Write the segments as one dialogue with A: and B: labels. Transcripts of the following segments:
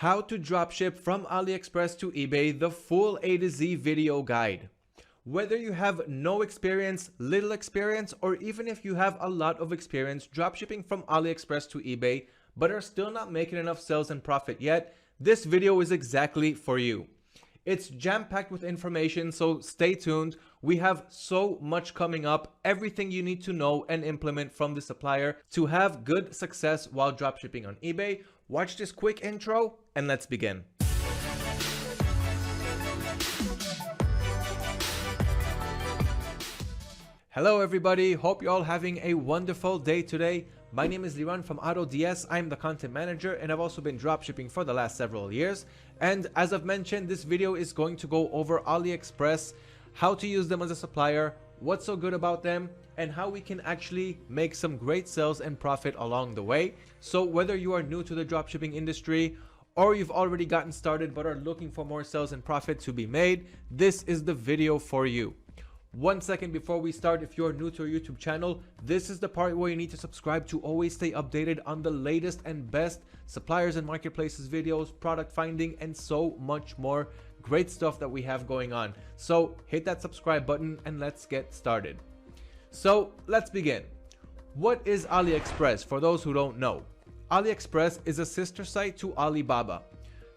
A: How to dropship from AliExpress to eBay, the full A to Z video guide. Whether you have no experience, little experience, or even if you have a lot of experience dropshipping from AliExpress to eBay, but are still not making enough sales and profit yet, this video is exactly for you. It's jam-packed with information, so stay tuned. We have so much coming up, everything you need to know and implement from the supplier to have good success while dropshipping on eBay. Watch this quick intro and let's begin. Hello everybody, hope you're all having a wonderful day today. My name is Liran from AutoDS. I'm the content manager and I've also been dropshipping for the last several years. And as I've mentioned, this video is going to go over AliExpress, how to use them as a supplier, what's so good about them, and how we can actually make some great sales and profit along the way. So whether you are new to the dropshipping industry or you've already gotten started but are looking for more sales and profit to be made, this is the video for you. 1 second before we start, if you're new to our YouTube channel, this is the part where you need to subscribe to always stay updated on the latest and best suppliers and marketplaces videos, product finding, and so much more great stuff that we have going on. So hit that subscribe button and let's get started. So let's begin. What is AliExpress for those who don't know? AliExpress is a sister site to Alibaba.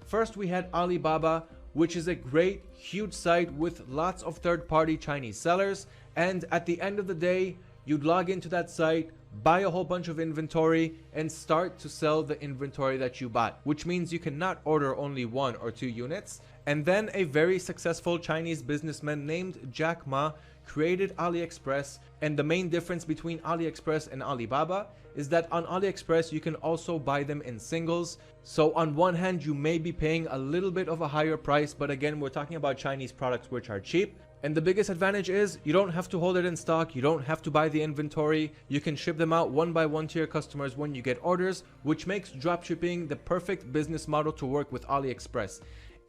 A: First we had Alibaba, which is a great, huge site with lots of third-party Chinese sellers, and at the end of the day, you'd log into that site, buy a whole bunch of inventory, and start to sell the inventory that you bought, which means you cannot order only 1 or 2 units. And then a very successful Chinese businessman named Jack Ma created AliExpress, and the main difference between AliExpress and Alibaba is that on AliExpress you can also buy them in singles. So on one hand you may be paying a little bit of a higher price, but again we're talking about Chinese products which are cheap. And the biggest advantage is you don't have to hold it in stock, you don't have to buy the inventory, you can ship them out one by one to your customers when you get orders, which makes dropshipping the perfect business model to work with AliExpress.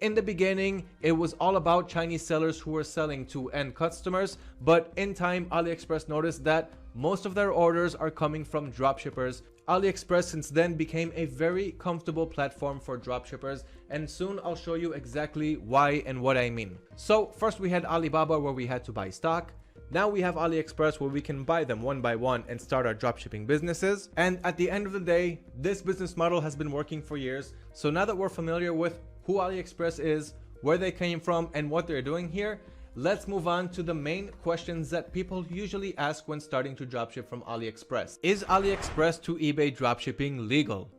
A: In the beginning, it was all about Chinese sellers who were selling to end customers, but in time, AliExpress noticed that most of their orders are coming from dropshippers. AliExpress since then became a very comfortable platform for dropshippers, and soon I'll show you exactly why and what I mean. So first we had Alibaba where we had to buy stock. Now we have AliExpress where we can buy them one by one and start our dropshipping businesses. And at the end of the day, this business model has been working for years. So now that we're familiar with who AliExpress is, where they came from, and what they're doing here, let's move on to the main questions that people usually ask when starting to dropship from AliExpress. Is AliExpress to eBay dropshipping legal?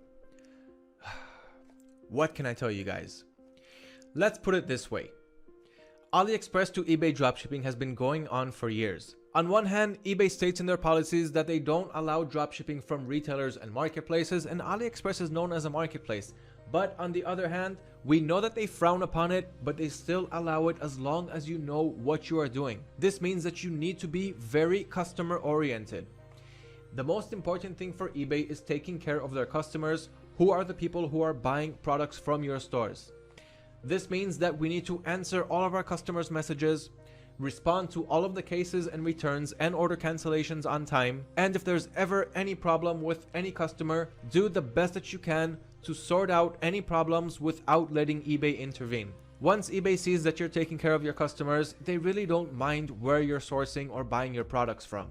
A: What can I tell you guys? Let's put it this way. AliExpress to eBay dropshipping has been going on for years. On one hand, eBay states in their policies that they don't allow dropshipping from retailers and marketplaces, and AliExpress is known as a marketplace. But on the other hand, we know that they frown upon it, but they still allow it as long as you know what you are doing. This means that you need to be very customer oriented. The most important thing for eBay is taking care of their customers, who are the people who are buying products from your stores. This means that we need to answer all of our customers' messages, respond to all of the cases and returns and order cancellations on time, and if there's ever any problem with any customer, do the best that you can to sort out any problems without letting eBay intervene. Once eBay sees that you're taking care of your customers, they really don't mind where you're sourcing or buying your products from.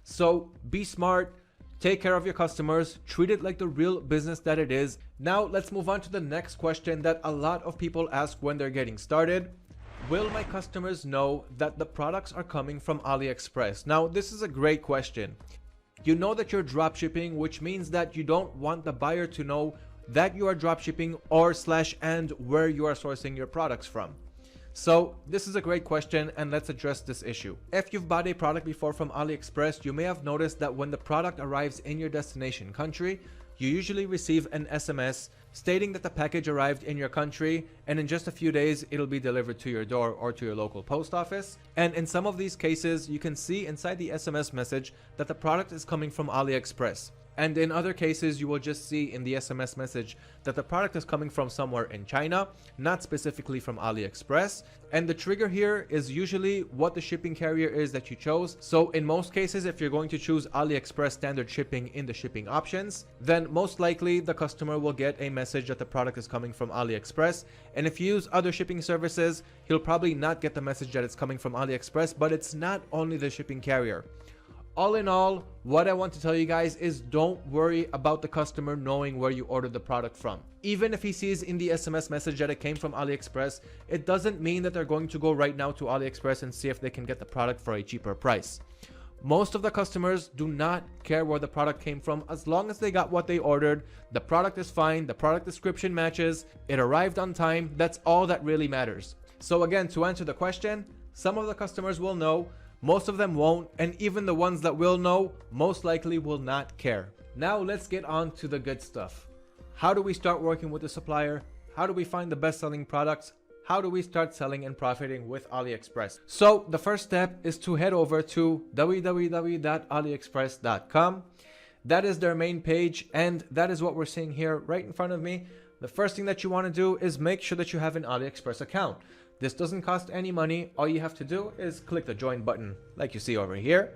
A: So be smart, take care of your customers, treat it like the real business that it is. Now let's move on to the next question that a lot of people ask when they're getting started. Will my customers know that the products are coming from AliExpress? Now this is a great question. You know that you're dropshipping, which means that you don't want the buyer to know that you are dropshipping and where you are sourcing your products from. So this is a great question and let's address this issue. If you've bought a product before from AliExpress, you may have noticed that when the product arrives in your destination country, you usually receive an SMS stating that the package arrived in your country, and in just a few days it'll be delivered to your door or to your local post office. And in some of these cases, you can see inside the SMS message that the product is coming from AliExpress. And in other cases, you will just see in the SMS message that the product is coming from somewhere in China, not specifically from AliExpress. And the trigger here is usually what the shipping carrier is that you chose. So in most cases, if you're going to choose AliExpress standard shipping in the shipping options, then most likely the customer will get a message that the product is coming from AliExpress. And if you use other shipping services, he'll probably not get the message that it's coming from AliExpress, but it's not only the shipping carrier. All in all, what I want to tell you guys is don't worry about the customer knowing where you ordered the product from. Even if he sees in the SMS message that it came from AliExpress, it doesn't mean that they're going to go right now to AliExpress and see if they can get the product for a cheaper price. Most of the customers do not care where the product came from as long as they got what they ordered. The product is fine, the product description matches, it arrived on time, that's all that really matters. So again, to answer the question, some of the customers will know, most of them won't, and even the ones that will know most likely will not care. Now let's get on to the good stuff. How do we start working with the supplier? How do we find the best selling products? How do we start selling and profiting with AliExpress? So the first step is to head over to www.aliexpress.com. That is their main page, and that is what we're seeing here right in front of me. The first thing that you want to do is make sure that you have an AliExpress account. This doesn't cost any money. All you have to do is click the join button like you see over here.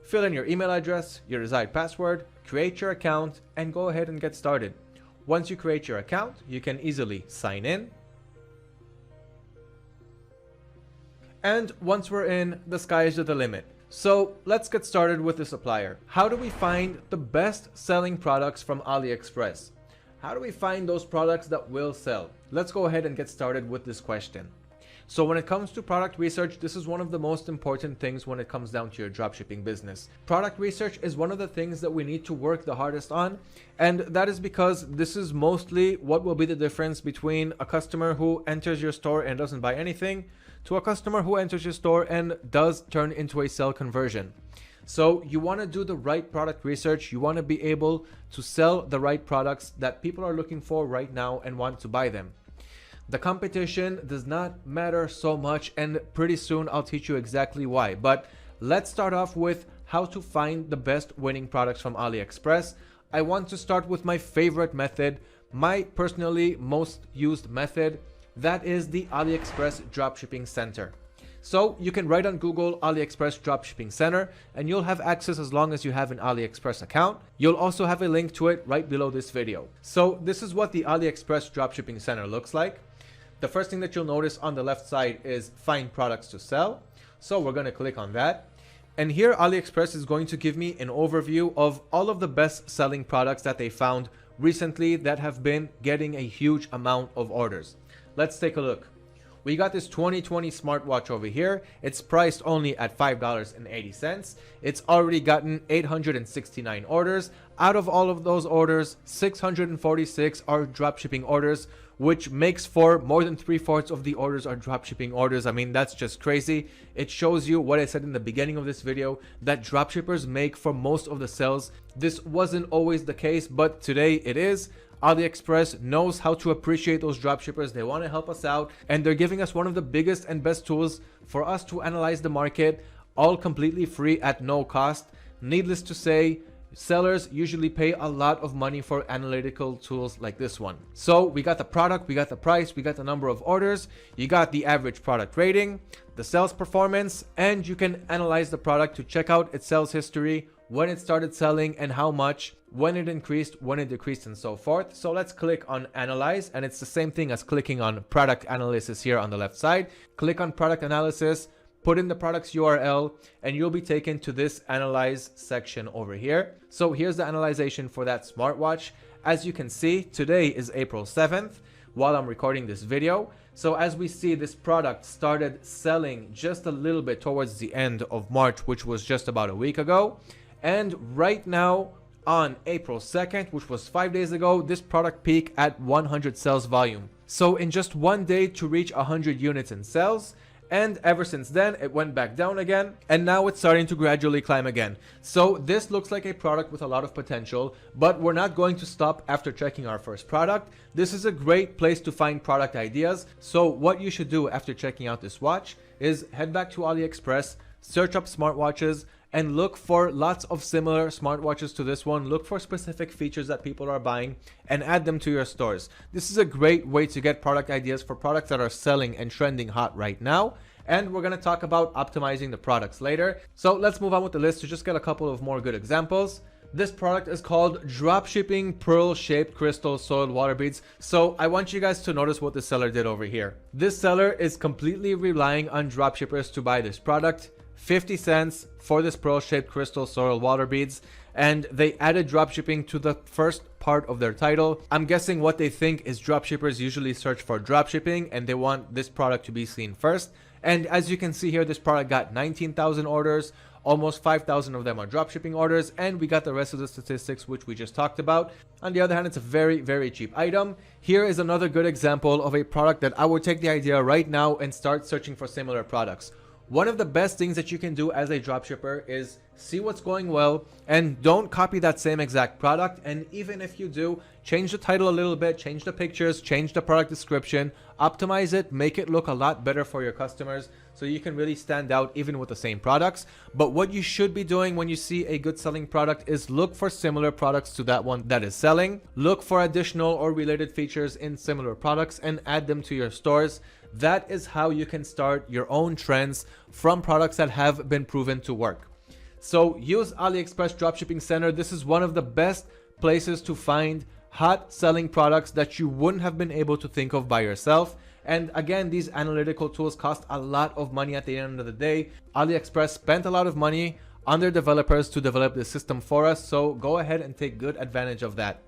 A: Fill in your email address, your desired password, create your account, and go ahead and get started. Once you create your account, you can easily sign in. And once we're in, the sky is the limit. So let's get started with the supplier. How do we find the best selling products from AliExpress? How do we find those products that will sell? Let's go ahead and get started with this question. So when it comes to product research, this is one of the most important things when it comes down to your dropshipping business. Product research is one of the things that we need to work the hardest on. And that is because this is mostly what will be the difference between a customer who enters your store and doesn't buy anything to a customer who enters your store and does turn into a sell conversion. So you want to do the right product research. You want to be able to sell the right products that people are looking for right now and want to buy them. The competition does not matter so much, and pretty soon I'll teach you exactly why. But let's start off with how to find the best winning products from AliExpress. I want to start with my favorite method, my personally most used method. That is the AliExpress Dropshipping Center. So you can write on Google AliExpress Dropshipping Center and you'll have access as long as you have an AliExpress account. You'll also have a link to it right below this video. So this is what the AliExpress Dropshipping Center looks like. The first thing that you'll notice on the left side is find products to sell. So we're going to click on that. And here AliExpress is going to give me an overview of all of the best selling products that they found recently that have been getting a huge amount of orders. Let's take a look. We got this 2020 smartwatch over here. It's priced only at $5.80. It's already gotten 869 orders. Out of all of those orders, 646 are dropshipping orders, which makes for more than 3/4 of the orders are dropshipping orders. I mean, that's just crazy. It shows you what I said in the beginning of this video, that dropshippers make for most of the sales. This wasn't always the case, but today it is. AliExpress knows how to appreciate those dropshippers. They want to help us out, and they're giving us one of the biggest and best tools for us to analyze the market, all completely free at no cost. Needless to say, sellers usually pay a lot of money for analytical tools like this one. So we got the product, we got the price, we got the number of orders, you got the average product rating, the sales performance, and you can analyze the product to check out its sales history, when it started selling and how much, when it increased, when it decreased, and so forth. So let's click on analyze, and it's the same thing as clicking on product analysis here on the left side. Click on product analysis, put in the product's URL, and you'll be taken to this analyze section over here. So here's the analyzation for that smartwatch. As you can see, today is April 7th while I'm recording this video. So as we see, this product started selling just a little bit towards the end of March, which was just about a week ago. And right now on April 2nd, which was 5 days ago, this product peaked at 100 sales volume. So in just one day to reach 100 units in sales. And ever since then, it went back down again, and now it's starting to gradually climb again. So this looks like a product with a lot of potential, but we're not going to stop after checking our first product. This is a great place to find product ideas. So what you should do after checking out this watch is head back to AliExpress, search up smartwatches, and look for lots of similar smartwatches to this one. Look for specific features that people are buying and add them to your stores. This is a great way to get product ideas for products that are selling and trending hot right now. And we're going to talk about optimizing the products later. So let's move on with the list to just get a couple of more good examples. This product is called Dropshipping Pearl Shaped Crystal Soiled Water Beads. So I want you guys to notice what the seller did over here. This seller is completely relying on dropshippers to buy this product. 50 cents for this pearl shaped crystal soiled water beads, and they added dropshipping to the first part of their title. I'm guessing what they think is dropshippers usually search for dropshipping and they want this product to be seen first. And as you can see here, this product got 19,000 orders, almost 5,000 of them are dropshipping orders, and we got the rest of the statistics which we just talked about. On the other hand, it's a very, very cheap item. Here is another good example of a product that I would take the idea right now and start searching for similar products. One of the best things that you can do as a dropshipper is see what's going well and don't copy that same exact product. And even if you do, change the title a little bit, change the pictures, change the product description, optimize it, make it look a lot better for your customers so you can really stand out even with the same products. But what you should be doing when you see a good selling product is look for similar products to that one that is selling. Look for additional or related features in similar products and add them to your stores. That is how you can start your own trends from products that have been proven to work. So use AliExpress Dropshipping Center. This is one of the best places to find hot selling products that you wouldn't have been able to think of by yourself. And again, these analytical tools cost a lot of money at the end of the day. AliExpress spent a lot of money on their developers to develop this system for us. So go ahead and take good advantage of that.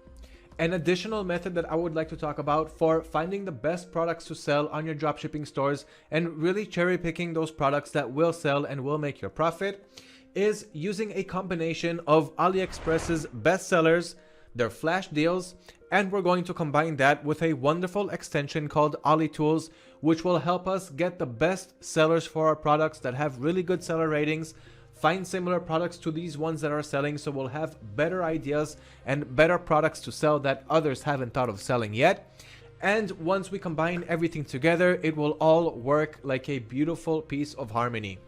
A: An additional method that I would like to talk about for finding the best products to sell on your dropshipping stores and really cherry picking those products that will sell and will make your profit is using a combination of AliExpress's best sellers, their flash deals, and we're going to combine that with a wonderful extension called Ali Tools, which will help us get the best sellers for our products that have really good seller ratings. Find similar products to these ones that are selling, so we'll have better ideas and better products to sell that others haven't thought of selling yet. And once we combine everything together, it will all work like a beautiful piece of harmony.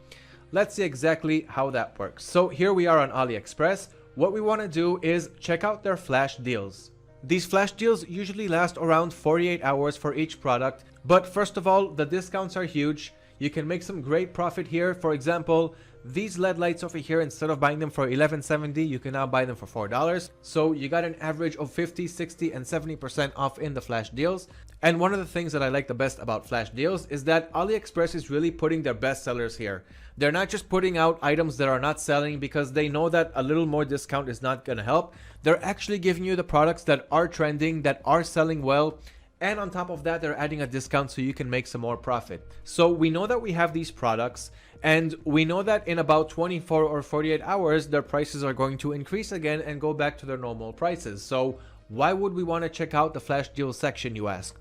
A: Let's see exactly how that works. So here we are on AliExpress. What we want to do is check out their flash deals. These flash deals usually last around 48 hours for each product, but first of all, the discounts are huge. You can make some great profit here. For example, these LED lights over here, instead of buying them for $11.70, you can now buy them for $4. So you got an average of 50, 60, and 70% off in the flash deals. And one of the things that I like the best about flash deals is that AliExpress is really putting their best sellers here. They're not just putting out items that are not selling because they know that a little more discount is not going to help. They're actually giving you the products that are trending, that are selling well. And on top of that, they're adding a discount so you can make some more profit. So we know that we have these products, and we know that in about 24 or 48 hours, their prices are going to increase again and go back to their normal prices. So why would we want to check out the flash deal section, you ask?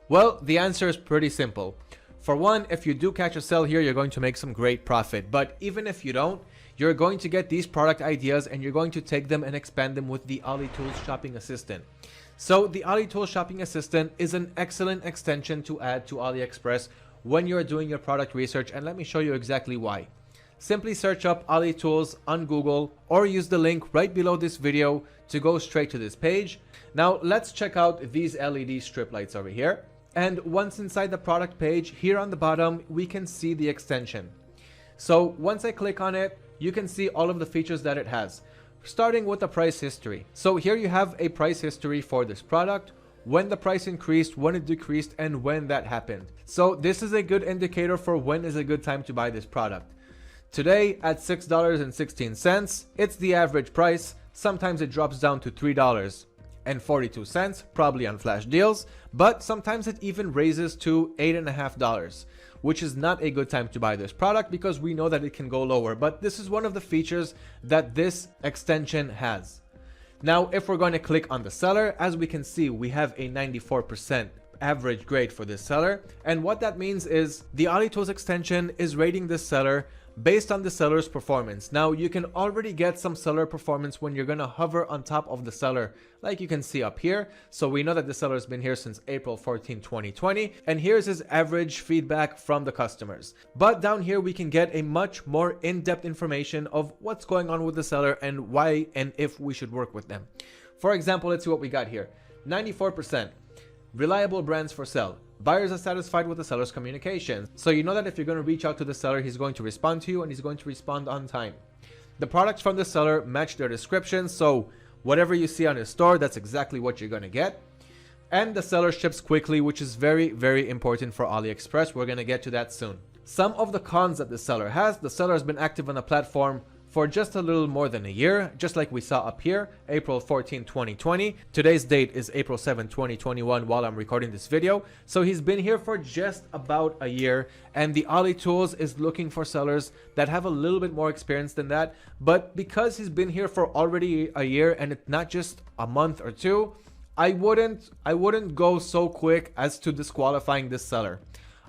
A: Well, the answer is pretty simple. For one, if you do catch a sale here, you're going to make some great profit. But even if you don't, you're going to get these product ideas and you're going to take them and expand them with the Ali Tools Shopping Assistant. So the Ali Tools Shopping Assistant is an excellent extension to add to AliExpress when you're doing your product research, and let me show you exactly why. Simply search up Ali Tools on Google or use the link right below this video to go straight to this page. Now let's check out these LED strip lights over here. And once inside the product page, here on the bottom, we can see the extension. So once I click on it, you can see all of the features that it has, starting with the price history. So here you have a price history for this product, when the price increased, when it decreased, and when that happened. So this is a good indicator for when is a good time to buy this product. Today at $6.16, it's the average price. Sometimes it drops down to $3.42, probably on flash deals, but sometimes it even raises to $8.50, which is not a good time to buy this product because we know that it can go lower. But this is one of the features that this extension has. Now, if we're going to click on the seller, as we can see, we have a 94% average grade for this seller. And what that means is the Ali Tools extension is rating this seller based on the seller's performance. Now you can already get some seller performance when you're going to hover on top of the seller, like you can see up here. So we know that the seller has been here since April 14, 2020, and here's his average feedback from the customers. But down here we can get a much more in-depth information of what's going on with the seller and why and if we should work with them. For example, let's see what we got here. 94% reliable brands for sale. Buyers are satisfied with the seller's communication. So you know that if you're going to reach out to the seller, he's going to respond to you and he's going to respond on time. The products from the seller match their description. So whatever you see on his store, that's exactly what you're going to get. And the seller ships quickly, which is very, very important for AliExpress. We're going to get to that soon. Some of the cons that the seller has: the seller has been active on the platform for just a little more than a year, just like we saw up here, April 14, 2020. Today's date is April 7, 2021 while I'm recording this video. So he's been here for just about a year, and the Ali Tools is looking for sellers that have a little bit more experience than that. But because he's been here for already a year and it's not just a month or two, I wouldn't go so quick as to disqualifying this seller.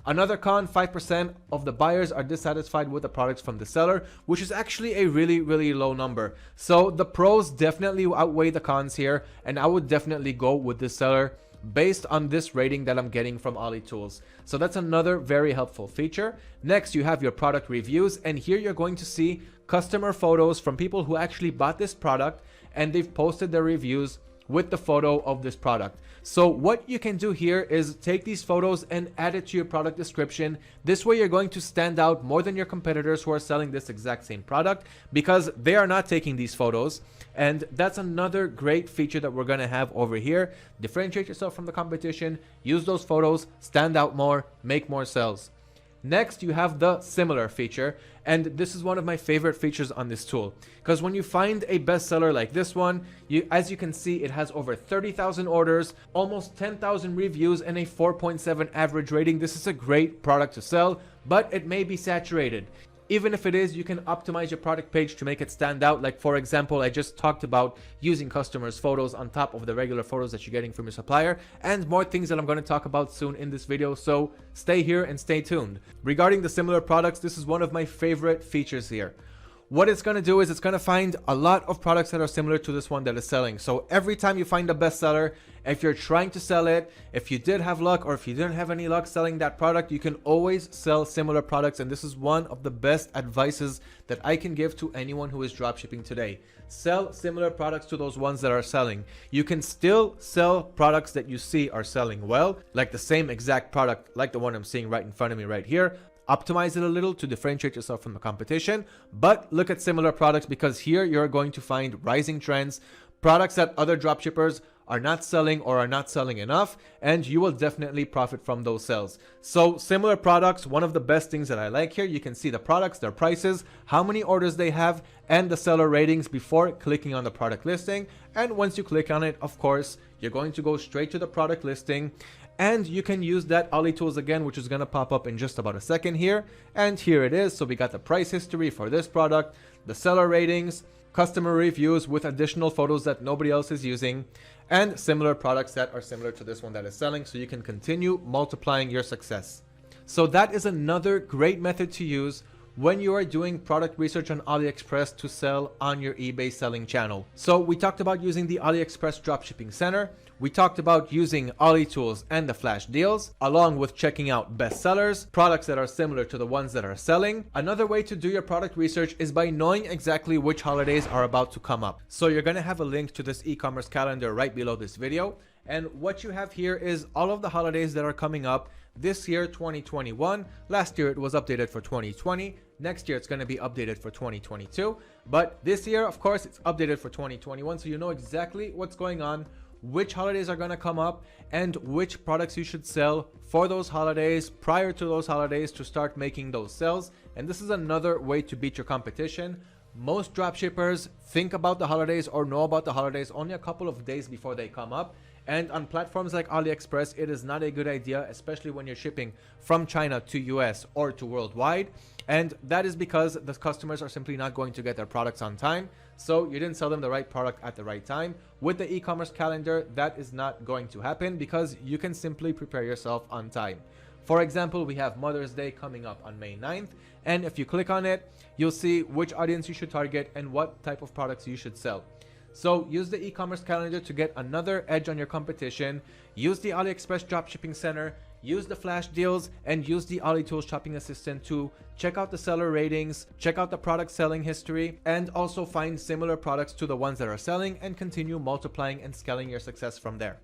A: Another con: 5% of the buyers are dissatisfied with the products from the seller, which is actually a really, really low number. So the pros definitely outweigh the cons here, and I would definitely go with this seller based on this rating that I'm getting from Ali Tools. So that's another very helpful feature. Next, you have your product reviews, and here you're going to see customer photos from people who actually bought this product, and they've posted their reviews with the photo of this product. So what you can do here is take these photos and add it to your product description. This way you're going to stand out more than your competitors who are selling this exact same product, because they are not taking these photos. And that's another great feature that we're going to have over here. Differentiate yourself from the competition, use those photos, stand out more, make more sales. Next, you have the similar feature, and this is one of my favorite features on this tool, because when you find a bestseller like this one, as you can see, it has over 30,000 orders, almost 10,000 reviews, and a 4.7 average rating. This is a great product to sell, but it may be saturated. Even if it is, you can optimize your product page to make it stand out. Like, for example, I just talked about using customers' photos on top of the regular photos that you're getting from your supplier, and more things that I'm going to talk about soon in this video. So stay here and stay tuned. Regarding the similar products, this is one of my favorite features here. What it's going to do is it's going to find a lot of products that are similar to this one that is selling. So every time you find a bestseller, if you're trying to sell it, if you did have luck or if you didn't have any luck selling that product, you can always sell similar products. And this is one of the best advices that I can give to anyone who is dropshipping today. Sell similar products to those ones that are selling. You can still sell products that you see are selling well, like the same exact product, like the one I'm seeing right in front of me right here. Optimize it a little to differentiate yourself from the competition, but look at similar products, because here you're going to find rising trends, products that other dropshippers are not selling or are not selling enough, and you will definitely profit from those sales. So similar products, one of the best things that I like here, you can see the products, their prices, how many orders they have, and the seller ratings before clicking on the product listing. And once you click on it, of course, you're going to go straight to the product listing. And you can use that Ali Tools again, which is going to pop up in just about a second here. And here it is. So we got the price history for this product, the seller ratings, customer reviews with additional photos that nobody else is using, and similar products that are similar to this one that is selling. So you can continue multiplying your success. So that is another great method to use when you are doing product research on AliExpress to sell on your eBay selling channel. So we talked about using the AliExpress Dropshipping Center. We talked about using Ali Tools and the flash deals, along with checking out bestsellers, products that are similar to the ones that are selling. Another way to do your product research is by knowing exactly which holidays are about to come up. So you're going to have a link to this e-commerce calendar right below this video. And what you have here is all of the holidays that are coming up this year, 2021. Last year it was updated for 2020. Next year it's going to be updated for 2022. But this year, of course, it's updated for 2021. So you know exactly what's going on, which holidays are going to come up, and which products you should sell for those holidays, prior to those holidays, to start making those sales. And this is another way to beat your competition. Most dropshippers think about the holidays or know about the holidays only a couple of days before they come up. And on platforms like AliExpress, it is not a good idea, especially when you're shipping from China to US or to worldwide. And that is because the customers are simply not going to get their products on time. So you didn't sell them the right product at the right time. With the e-commerce calendar, that is not going to happen, because you can simply prepare yourself on time. For example, we have Mother's Day coming up on May 9th, and if you click on it, you'll see which audience you should target and what type of products you should sell. So use the e-commerce calendar to get another edge on your competition. Use the AliExpress Dropshipping Center, use the flash deals, and use the AliTools Shopping Assistant to check out the seller ratings, check out the product selling history, and also find similar products to the ones that are selling and continue multiplying and scaling your success from there.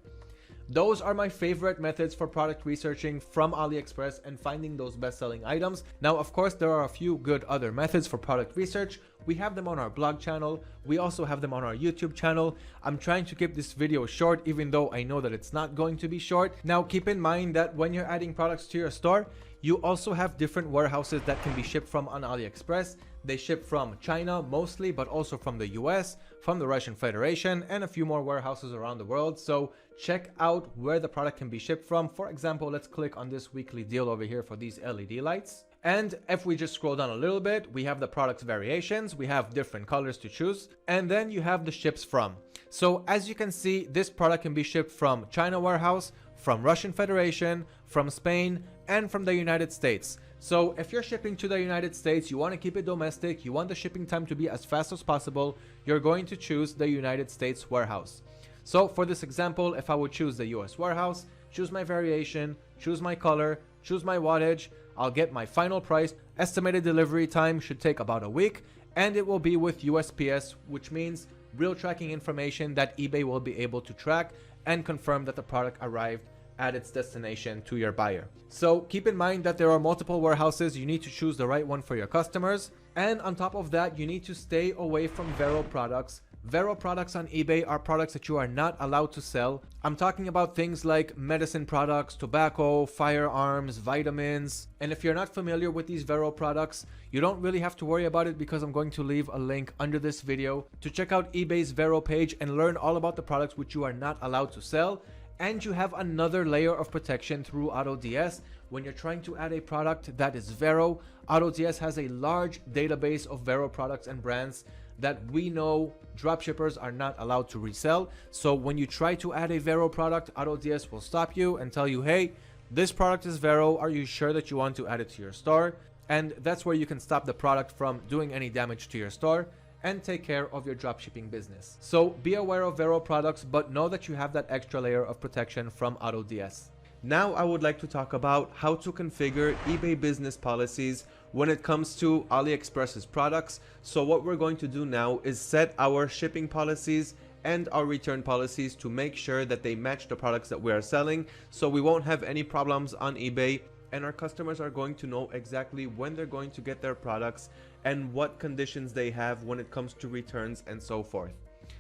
A: Those are my favorite methods for product researching from AliExpress and finding those best-selling items. Now, of course, there are a few good other methods for product research. We have them on our blog channel. We also have them on our YouTube channel. I'm trying to keep this video short, even though I know that it's not going to be short. Now, keep in mind that when you're adding products to your store, you also have different warehouses that can be shipped from on AliExpress. They ship from China mostly, but also from the US, from the Russian Federation, and a few more warehouses around the world. So check out where the product can be shipped from. For example, let's click on this weekly deal over here for these LED lights. And if we just scroll down a little bit, we have the product variations, we have different colors to choose, and then you have the ships from. So as you can see, this product can be shipped from China warehouse, from Russian Federation, from Spain, and from the United States. So if you're shipping to the United States, you want to keep it domestic, you want the shipping time to be as fast as possible, you're going to choose the United States warehouse. So for this example, if I would choose the US warehouse, choose my variation, choose my color, choose my wattage, I'll get my final price. Estimated delivery time should take about a week, and it will be with USPS, which means real tracking information that eBay will be able to track and confirm that the product arrived at its destination to your buyer. So keep in mind that there are multiple warehouses. You need to choose the right one for your customers. And on top of that, you need to stay away from Vero products. Vero products on eBay are products that you are not allowed to sell. I'm talking about things like medicine products, tobacco, firearms, vitamins. And if you're not familiar with these Vero products, you don't really have to worry about it, because I'm going to leave a link under this video to check out eBay's Vero page and learn all about the products which you are not allowed to sell. And you have another layer of protection through AutoDS. When you're trying to add a product that is Vero, AutoDS has a large database of Vero products and brands that we know dropshippers are not allowed to resell. So when you try to add a Vero product, AutoDS will stop you and tell you, hey, this product is Vero. Are you sure that you want to add it to your store? And that's where you can stop the product from doing any damage to your store and take care of your dropshipping business. So be aware of Vero products, but know that you have that extra layer of protection from AutoDS. Now I would like to talk about how to configure eBay business policies when it comes to AliExpress's products. So what we're going to do now is set our shipping policies and our return policies to make sure that they match the products that we are selling, so we won't have any problems on eBay, and our customers are going to know exactly when they're going to get their products and what conditions they have when it comes to returns and so forth.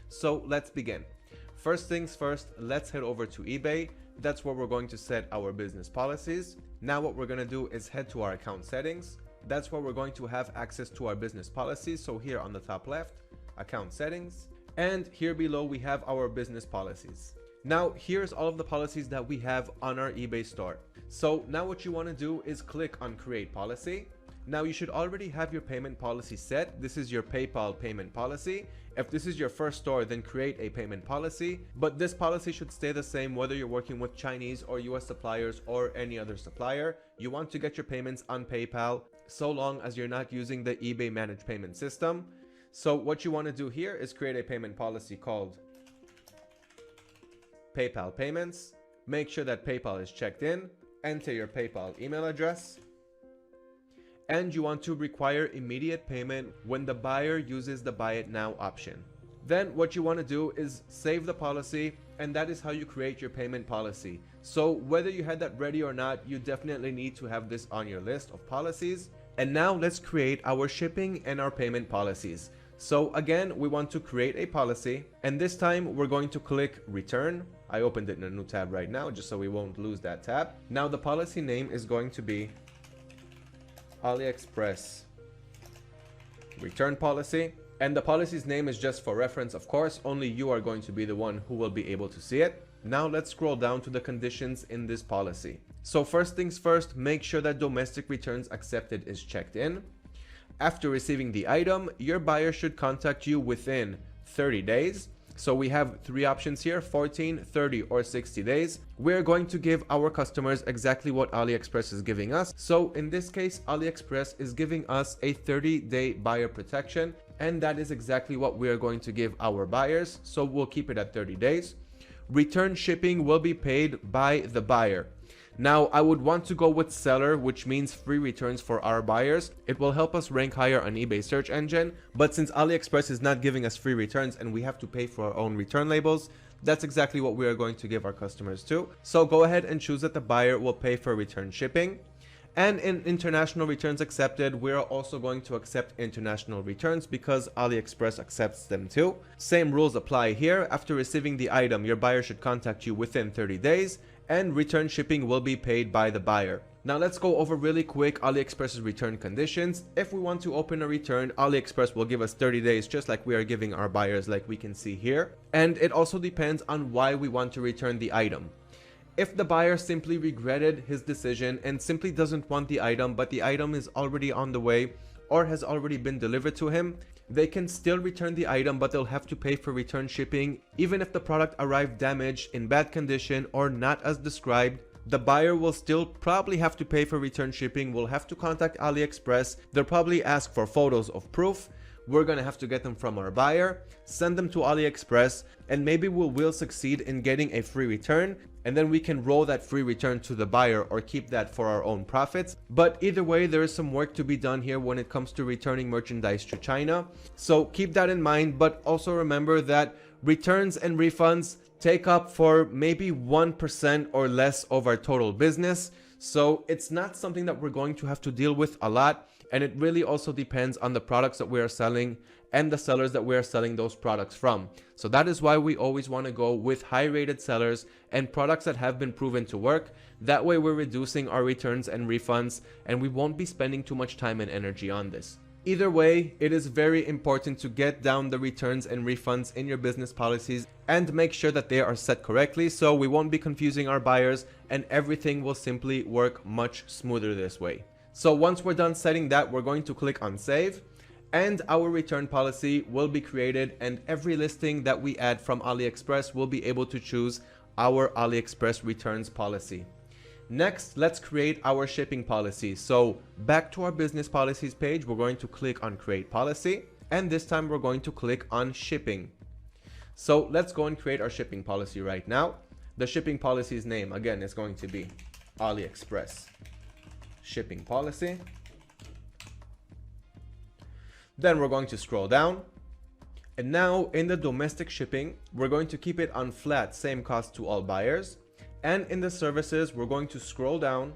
A: So let's begin. First things first, let's head over to eBay. That's where we're going to set our business policies. Now what we're going to do is head to our account settings. That's where we're going to have access to our business policies. So here on the top left, account settings, and here below we have our business policies. Now here's all of the policies that we have on our eBay store. So now what you want to do is click on create policy. Now you should already have your payment policy set. This is your PayPal payment policy. If this is your first store, then create a payment policy, but this policy should stay the same whether you're working with Chinese or US suppliers or any other supplier. You want to get your payments on PayPal so long as you're not using the eBay managed payment system. So what you want to do here is create a payment policy called PayPal payments. Make sure that PayPal is checked in, enter your PayPal email address, and you want to require immediate payment when the buyer uses the buy it now option. Then what you want to do is save the policy, and that is how you create your payment policy. So whether you had that ready or not, you definitely need to have this on your list of policies. And now let's create our shipping and our payment policies. So again, we want to create a policy, and this time we're going to click return. I opened it in a new tab right now just so we won't lose that tab. Now the policy name is going to be AliExpress return policy, and the policy's name is just for reference, of course. Only you are going to be the one who will be able to see it. Now let's scroll down to the conditions in this policy. So first things first, make sure that domestic returns accepted is checked in. After receiving the item, your buyer should contact you within 30 days. So we have three options here: 14, 30, or 60 days. We're going to give our customers exactly what AliExpress is giving us. So in this case, AliExpress is giving us a 30-day buyer protection, and that is exactly what we are going to give our buyers. So we'll keep it at 30 days. Return shipping will be paid by the buyer. Now, I would want to go with seller, which means free returns for our buyers. It will help us rank higher on eBay search engine, but since AliExpress is not giving us free returns and we have to pay for our own return labels, that's exactly what we are going to give our customers too. So go ahead and choose that the buyer will pay for return shipping. And in international returns accepted, we are also going to accept international returns because AliExpress accepts them too. Same rules apply here. After receiving the item, your buyer should contact you within 30 days, and return shipping will be paid by the buyer. Now let's go over really quick AliExpress's return conditions. If we want to open a return, AliExpress will give us 30 days, just like we are giving our buyers, like we can see here. And it also depends on why we want to return the item. If the buyer simply regretted his decision and simply doesn't want the item, but the item is already on the way or has already been delivered to him, they can still return the item, but they'll have to pay for return shipping. Even if the product arrived damaged, in bad condition, or not as described, the buyer will still probably have to pay for return shipping, will have to contact AliExpress. They'll probably ask for photos of proof. We're gonna have to get them from our buyer, send them to AliExpress, and maybe we'll succeed in getting a free return, and then we can roll that free return to the buyer or keep that for our own profits. But either way, there is some work to be done here when it comes to returning merchandise to China. So keep that in mind, but also remember that returns and refunds take up for maybe 1% or less of our total business. So it's not something that we're going to have to deal with a lot. And it really also depends on the products that we are selling and the sellers that we are selling those products from. So that is why we always want to go with high rated sellers and products that have been proven to work. That way we're reducing our returns and refunds, and we won't be spending too much time and energy on this. Either way, it is very important to get down the returns and refunds in your business policies and make sure that they are set correctly, so we won't be confusing our buyers and everything will simply work much smoother this way. So once we're done setting that, we're going to click on save, and our return policy will be created, and every listing that we add from AliExpress will be able to choose our AliExpress returns policy. Next, let's create our shipping policy. So back to our business policies page, we're going to click on create policy, and this time we're going to click on shipping. So let's go and create our shipping policy right now. The shipping policy's name, again, is going to be AliExpress shipping policy. Then we're going to scroll down, and now in the domestic shipping, we're going to keep it on flat, same cost to all buyers. And in the services, we're going to scroll down,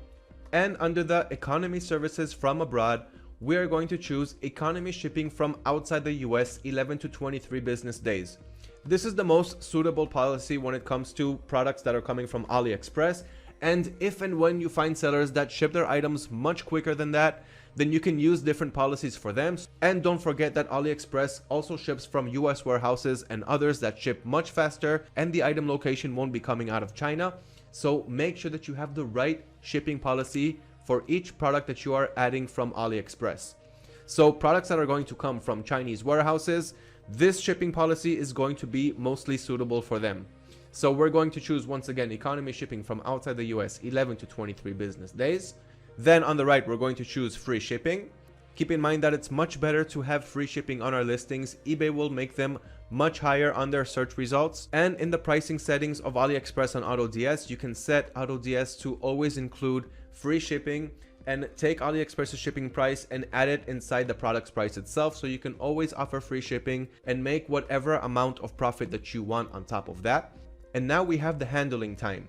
A: and under the economy services from abroad, we are going to choose economy shipping from outside the US, 11 to 23 business days. This is the most suitable policy when it comes to products that are coming from AliExpress. And if and when you find sellers that ship their items much quicker than that, then you can use different policies for them. And don't forget that AliExpress also ships from US warehouses and others that ship much faster, and the item location won't be coming out of China. So make sure that you have the right shipping policy for each product that you are adding from AliExpress. So products that are going to come from Chinese warehouses, this shipping policy is going to be mostly suitable for them. So we're going to choose, once again, economy shipping from outside the US, 11 to 23 business days. Then on the right, we're going to choose free shipping. Keep in mind that it's much better to have free shipping on our listings. eBay will make them much higher on their search results. And in the pricing settings of AliExpress and AutoDS, you can set AutoDS to always include free shipping, and take AliExpress's shipping price and add it inside the product's price itself, so you can always offer free shipping and make whatever amount of profit that you want on top of that. And now we have the handling time.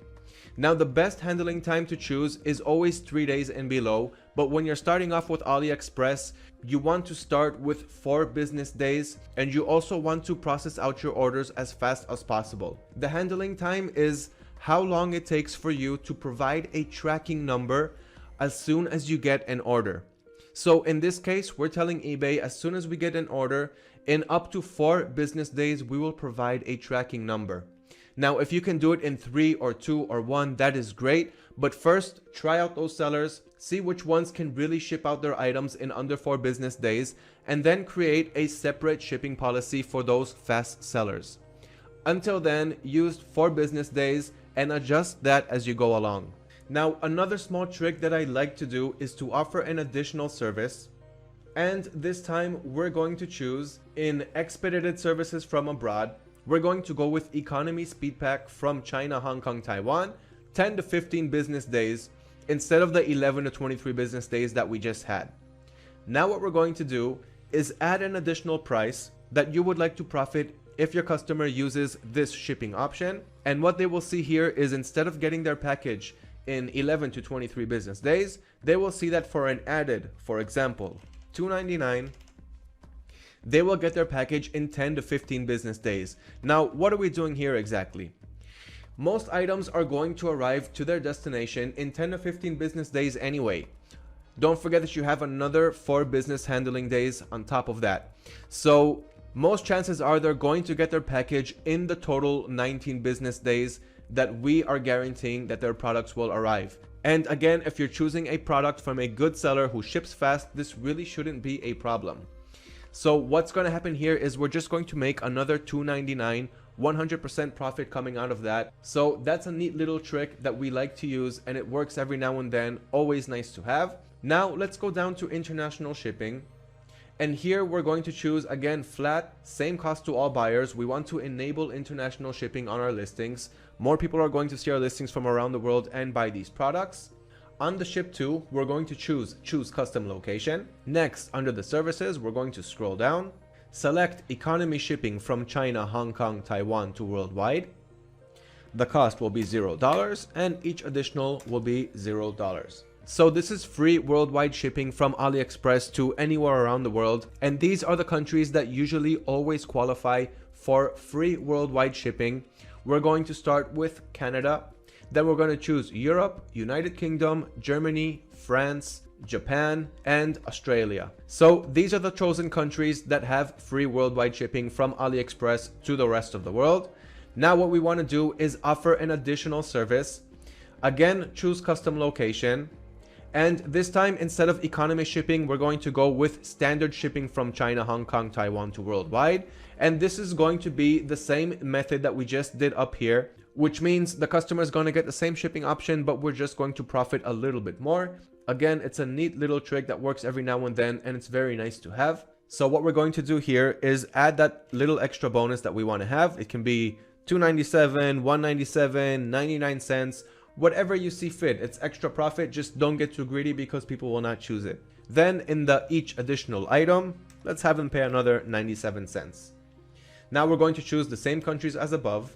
A: Now the best handling time to choose is always 3 days and below, but when you're starting off with AliExpress, you want to start with 4 business days, and you also want to process out your orders as fast as possible. The handling time is how long it takes for you to provide a tracking number as soon as you get an order. So in this case, we're telling eBay as soon as we get an order, in up to 4 business days, we will provide a tracking number. Now, if you can do it in 3 or 2 or 1, that is great. But first, try out those sellers, see which ones can really ship out their items in under 4 business days, and then create a separate shipping policy for those fast sellers. Until then, use 4 business days and adjust that as you go along. Now, another small trick that I like to do is to offer an additional service. And this time we're going to choose in expedited services from abroad. We're going to go with economy speed pack from China, Hong Kong, Taiwan, 10 to 15 business days instead of the 11 to 23 business days that we just had. Now what we're going to do is add an additional price that you would like to profit if your customer uses this shipping option. And what they will see here is instead of getting their package in 11 to 23 business days, they will see that for an added, for example, $2.99, they will get their package in 10 to 15 business days. Now, what are we doing here exactly? Most items are going to arrive to their destination in 10 to 15 business days anyway. Don't forget that you have another 4 business handling days on top of that. So most chances are they're going to get their package in the total 19 business days that we are guaranteeing that their products will arrive. And again, if you're choosing a product from a good seller who ships fast, this really shouldn't be a problem. So what's going to happen here is we're just going to make another $2.99, 100% profit coming out of that. So that's a neat little trick that we like to use, and it works every now and then. Always nice to have. Now let's go down to international shipping. And here we're going to choose again flat, same cost to all buyers. We want to enable international shipping on our listings. More people are going to see our listings from around the world and buy these products. On the ship to, we're going to choose custom location. Next, under the services, we're going to scroll down, select economy shipping from China, Hong Kong, Taiwan to worldwide. The cost will be $0 and each additional will be $0. So this is free worldwide shipping from AliExpress to anywhere around the world. And these are the countries that usually always qualify for free worldwide shipping. We're going to start with Canada. Then we're going to choose Europe, United Kingdom, Germany, France, Japan, and Australia. So these are the chosen countries that have free worldwide shipping from AliExpress to the rest of the world. Now what we want to do is offer an additional service. Again, choose custom location. And this time, instead of economy shipping, we're going to go with standard shipping from China, Hong Kong, Taiwan to worldwide. And this is going to be the same method that we just did up here, which means the customer is going to get the same shipping option, but we're just going to profit a little bit more. Again, it's a neat little trick that works every now and then, and it's very nice to have. So what we're going to do here is add that little extra bonus that we want to have. It can be $2.97, $1.97, 99 cents, whatever you see fit. It's extra profit. Just don't get too greedy because people will not choose it. Then in the each additional item, let's have them pay another 97 cents. Now we're going to choose the same countries as above.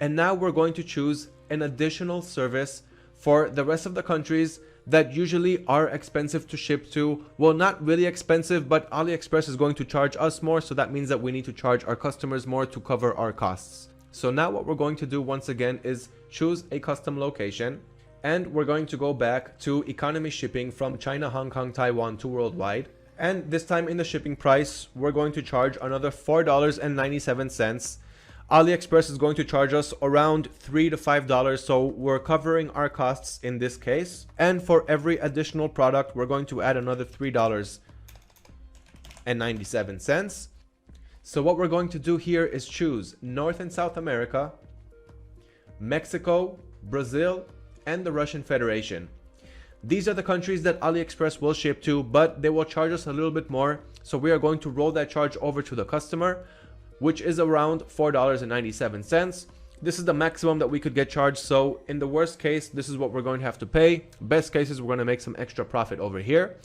A: And now we're going to choose an additional service for the rest of the countries that usually are expensive to ship to. Well, not really expensive, but AliExpress is going to charge us more. So that means that we need to charge our customers more to cover our costs. So now what we're going to do once again is choose a custom location. And we're going to go back to economy shipping from China, Hong Kong, Taiwan to worldwide. And this time in the shipping price, we're going to charge another $4.97. AliExpress is going to charge us around $3 to $5, so we're covering our costs in this case. And for every additional product, we're going to add another $3.97. So what we're going to do here is choose North and South America, Mexico, Brazil, and the Russian Federation. These are the countries that AliExpress will ship to, but they will charge us a little bit more. So we are going to roll that charge over to the customer, which is around $4.97. This is the maximum that we could get charged. So in the worst case, this is what we're going to have to pay. Best case is we're going to make some extra profit over here.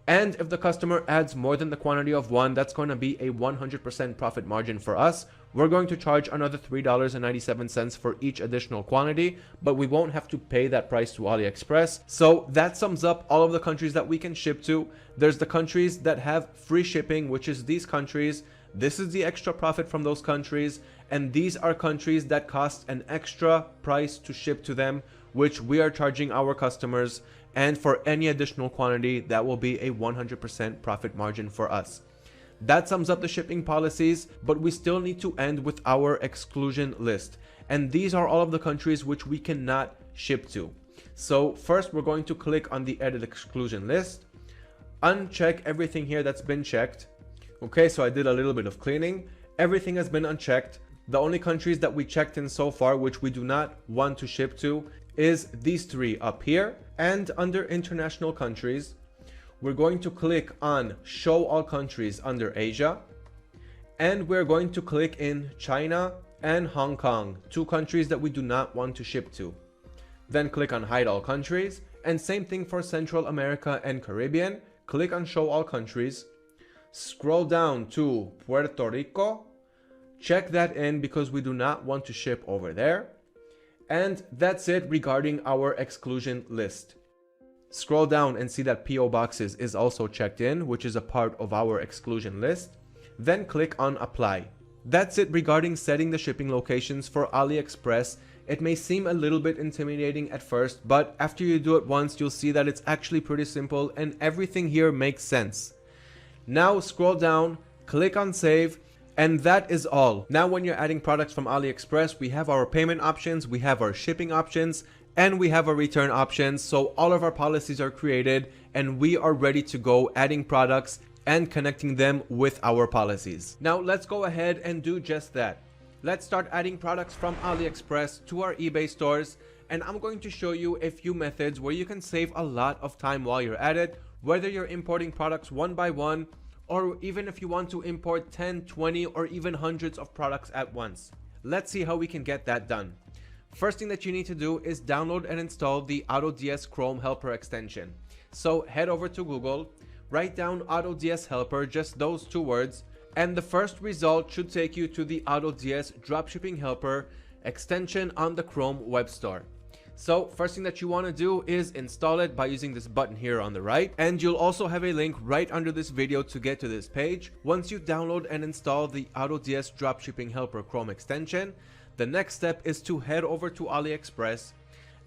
A: And if the customer adds more than the quantity of one, that's going to be a 100% profit margin for us. We're going to charge another $3.97 for each additional quantity, but we won't have to pay that price to AliExpress. So that sums up all of the countries that we can ship to. There's the countries that have free shipping, which is these countries. This is the extra profit from those countries. And these are countries that cost an extra price to ship to them, which we are charging our customers. And for any additional quantity, that will be a 100% profit margin for us. That sums up the shipping policies, but we still need to end with our exclusion list. And these are all of the countries which we cannot ship to. So first, we're going to click on the edit exclusion list, uncheck everything here that's been checked. Okay, so I did a little bit of cleaning. Everything has been unchecked. The only countries that we checked in so far, which we do not want to ship to, is these three up here. And under international countries, we're going to click on show all countries under Asia. And we're going to click in China and Hong Kong, two countries that we do not want to ship to. Then click on hide all countries, and same thing for Central America and Caribbean. Click on show all countries. Scroll down to Puerto Rico. Check that in because we do not want to ship over there. And that's it regarding our exclusion list. Scroll down and see that PO Boxes is also checked in, which is a part of our exclusion list. Then click on apply. That's it regarding setting the shipping locations for AliExpress. It may seem a little bit intimidating at first, but after you do it once, you'll see that it's actually pretty simple and everything here makes sense. Now scroll down, click on save, and that is all. Now when you're adding products from AliExpress, we have our payment options, we have our shipping options, and we have our return options. So all of our policies are created and we are ready to go adding products and connecting them with our policies. Now let's go ahead and do just that. Let's start adding products from AliExpress to our eBay stores, and I'm going to show you a few methods where you can save a lot of time while you're at it, whether you're importing products one by one, or even if you want to import 10, 20, or even hundreds of products at once. Let's see how we can get that done. First thing that you need to do is download and install the AutoDS Chrome Helper extension. So head over to Google, write down AutoDS Helper, just those two words, and the first result should take you to the AutoDS Dropshipping Helper extension on the Chrome Web Store. So first thing that you want to do is install it by using this button here on the right, and you'll also have a link right under this video to get to this page. Once you download and install the AutoDS Dropshipping Helper Chrome extension, the next step is to head over to AliExpress,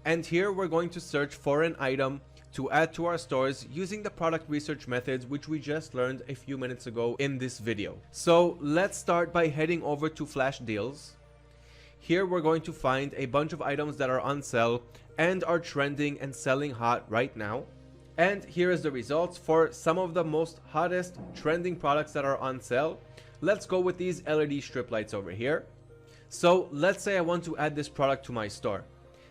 A: and here we're going to search for an item to add to our stores using the product research methods, which we just learned a few minutes ago in this video. So let's start by heading over to Flash Deals. Here we're going to find a bunch of items that are on sale and are trending and selling hot right now. And here is the results for some of the most hottest trending products that are on sale. Let's go with these LED strip lights over here. So let's say I want to add this product to my store.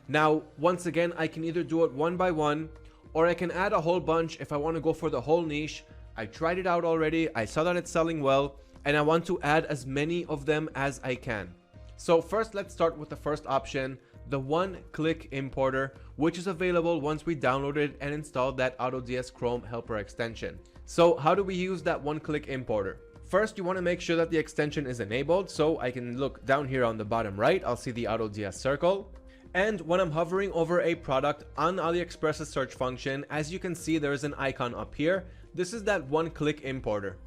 A: Now, once again, I can either do it one by one, or I can add a whole bunch if I want to go for the whole niche. I tried it out already, I saw that it's selling well, and I want to add as many of them as I can. So first, let's start with the first option, the one-click importer, which is available once we downloaded and installed that AutoDS Chrome Helper extension. So how do we use that one-click importer? First, you want to make sure that the extension is enabled. So I can look down here on the bottom right, I'll see the AutoDS circle. And when I'm hovering over a product on AliExpress's search function, as you can see, there is an icon up here. This is that one-click importer.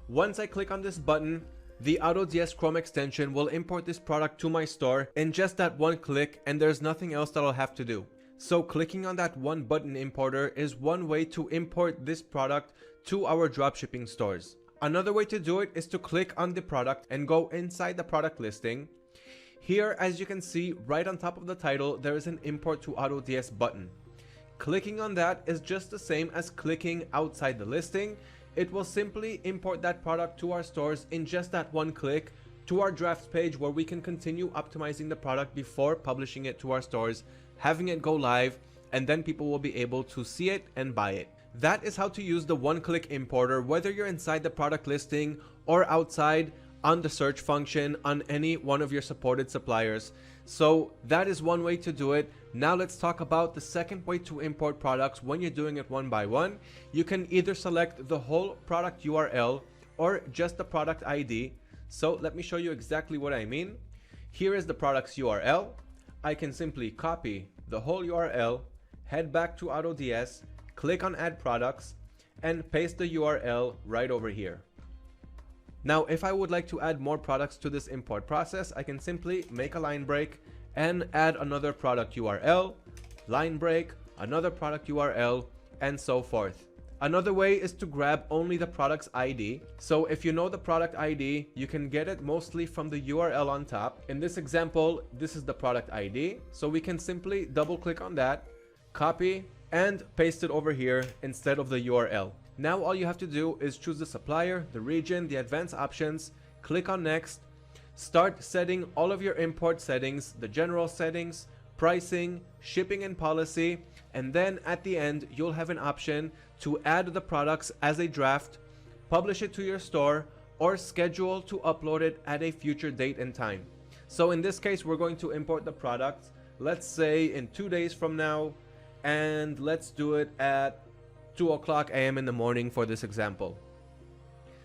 A: Once I click on this button, the AutoDS Chrome extension will import this product to my store in just that one click, and there's nothing else that I'll have to do. So clicking on that one button importer is one way to import this product to our dropshipping stores. Another way to do it is to click on the product and go inside the product listing. Here, as you can see, right on top of the title, there is an import to AutoDS button. Clicking on that is just the same as clicking outside the listing. It will simply import that product to our stores in just that one click to our drafts page, where we can continue optimizing the product before publishing it to our stores, having it go live, and then people will be able to see it and buy it. That is how to use the one-click importer, whether you're inside the product listing or outside on the search function on any one of your supported suppliers. So that is one way to do it. Now let's talk about the second way to import products when you're doing it one by one. You can either select the whole product URL or just the product ID. So let me show you exactly what I mean. Here is the product's URL. I can simply copy the whole URL, head back to AutoDS, click on Add Products, and paste the URL right over here. Now, if I would like to add more products to this import process, I can simply make a line break and add another product URL, line break, another product URL, and so forth. Another way is to grab only the product's ID. So if you know the product ID, you can get it mostly from the URL on top. In this example, this is the product ID. So we can simply double click on that, copy, and paste it over here instead of the URL. Now all you have to do is choose the supplier, the region, the advanced options, click on next, start setting all of your import settings, the general settings, pricing, shipping and policy, and then at the end you'll have an option to add the products as a draft, publish it to your store, or schedule to upload it at a future date and time. So in this case, we're going to import the product, let's say in 2 days from now, and let's do it at 2:00 a.m. in the morning for this example.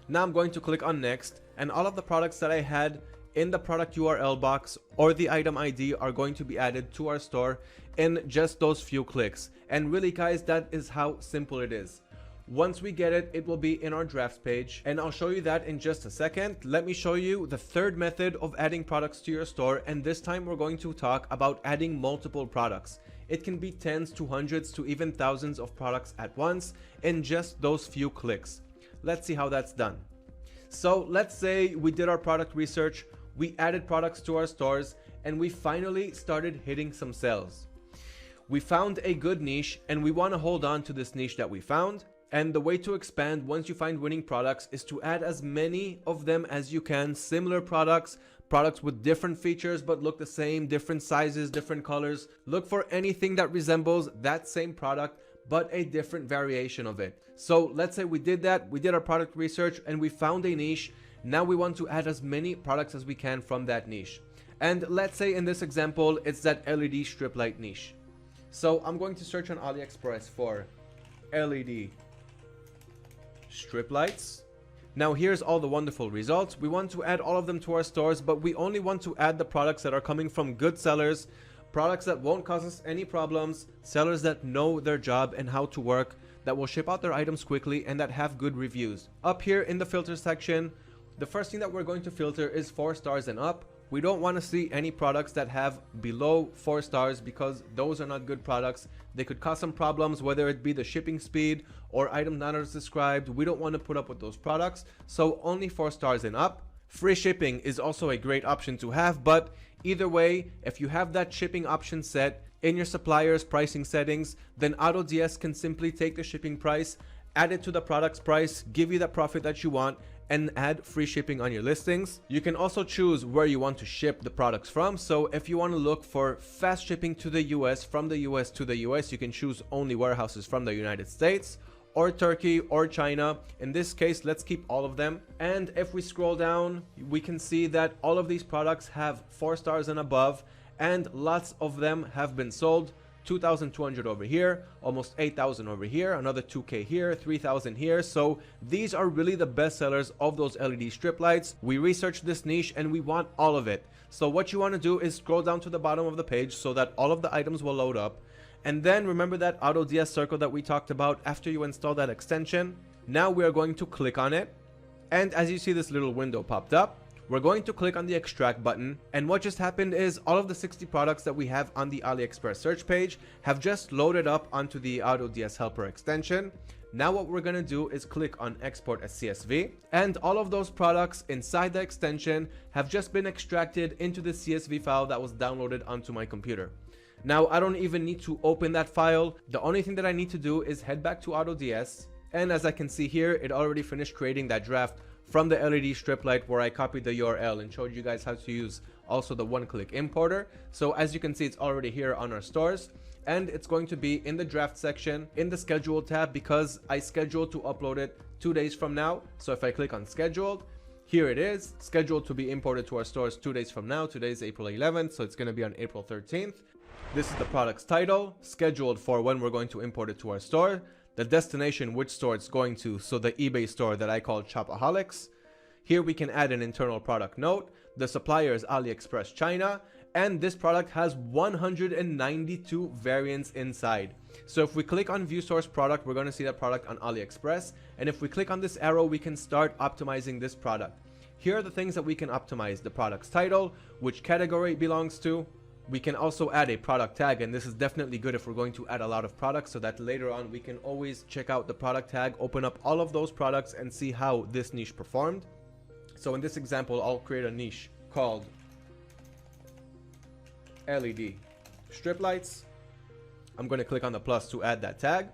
A: Now I'm going to click on next, and all of the products that I had in the product URL box or the item ID are going to be added to our store in just those few clicks. And really guys, that is how simple it is. Once we get it, it will be in our drafts page, and I'll show you that in just a second. Let me show you the third method of adding products to your store, and this time we're going to talk about adding multiple products. It can be tens to hundreds to even thousands of products at once in just those few clicks. Let's see how that's done. So let's say we did our product research, we added products to our stores, and we finally started hitting some sales. We found a good niche and we want to hold on to this niche that we found. And the way to expand once you find winning products is to add as many of them as you can, similar products with different features but look the same, different sizes, different colors. Look for anything that resembles that same product but a different variation of it. So let's say we did that, we did our product research and we found a niche. Now we want to add as many products as we can from that niche. And let's say in this example, it's that LED strip light niche. So I'm going to search on AliExpress for LED strip lights. Now here's all the wonderful results. We want to add all of them to our stores, but we only want to add the products that are coming from good sellers, products that won't cause us any problems, sellers that know their job and how to work, that will ship out their items quickly and that have good reviews. Up here in the filter section, the first thing that we're going to filter is 4 stars and up. We don't want to see any products that have below 4 stars because those are not good products. They could cause some problems, whether it be the shipping speed or item not as described. We don't want to put up with those products, so only 4 stars and up. Free shipping is also a great option to have, but either way, if you have that shipping option set in your supplier's pricing settings, then AutoDS can simply take the shipping price, add it to the product's price, give you the profit that you want, and add free shipping on your listings. You can also choose where you want to ship the products from. So if you want to look for fast shipping to the US, from the US to the US, you can choose only warehouses from the United States or Turkey or China. In this case, let's keep all of them. And if we scroll down, we can see that all of these products have 4 stars and above, and lots of them have been sold. 2,200 over here, almost 8,000 over here, another 2K here, 3,000 here. So these are really the best sellers of those LED strip lights. We researched this niche and we want all of it. So what you want to do is scroll down to the bottom of the page so that all of the items will load up. And then remember that AutoDS circle that we talked about after you install that extension. Now we are going to click on it. And as you see, this little window popped up. We're going to click on the extract button, and what just happened is all of the 60 products that we have on the AliExpress search page have just loaded up onto the AutoDS helper extension. Now what we're going to do is click on export as CSV, and all of those products inside the extension have just been extracted into the CSV file that was downloaded onto my computer. Now I don't even need to open that file. The only thing that I need to do is head back to AutoDS, and as I can see here, it already finished creating that draft from the LED strip light where I copied the URL and showed you guys how to use also the one-click importer. So as you can see, it's already here on our stores, and it's going to be in the draft section in the schedule tab because I scheduled to upload it 2 days from now. So if I click on scheduled, here it is, scheduled to be imported to our stores 2 days from now. Today is April 11th, so it's going to be on April 13th. This is the product's title, scheduled for when we're going to import it to our store. The destination, which store it's going to, so the eBay store that I call Shopaholics. Here we can add an internal product note. The supplier is AliExpress China, and this product has 192 variants inside. So if we click on view source product, we're going to see that product on AliExpress, and if we click on this arrow, we can start optimizing this product. Here are the things that we can optimize: the product's title, which category it belongs to. We can also add a product tag, and this is definitely good if we're going to add a lot of products, so that later on we can always check out the product tag, open up all of those products and see how this niche performed. So in this example, I'll create a niche called LED strip lights. I'm going to click on the plus to add that tag,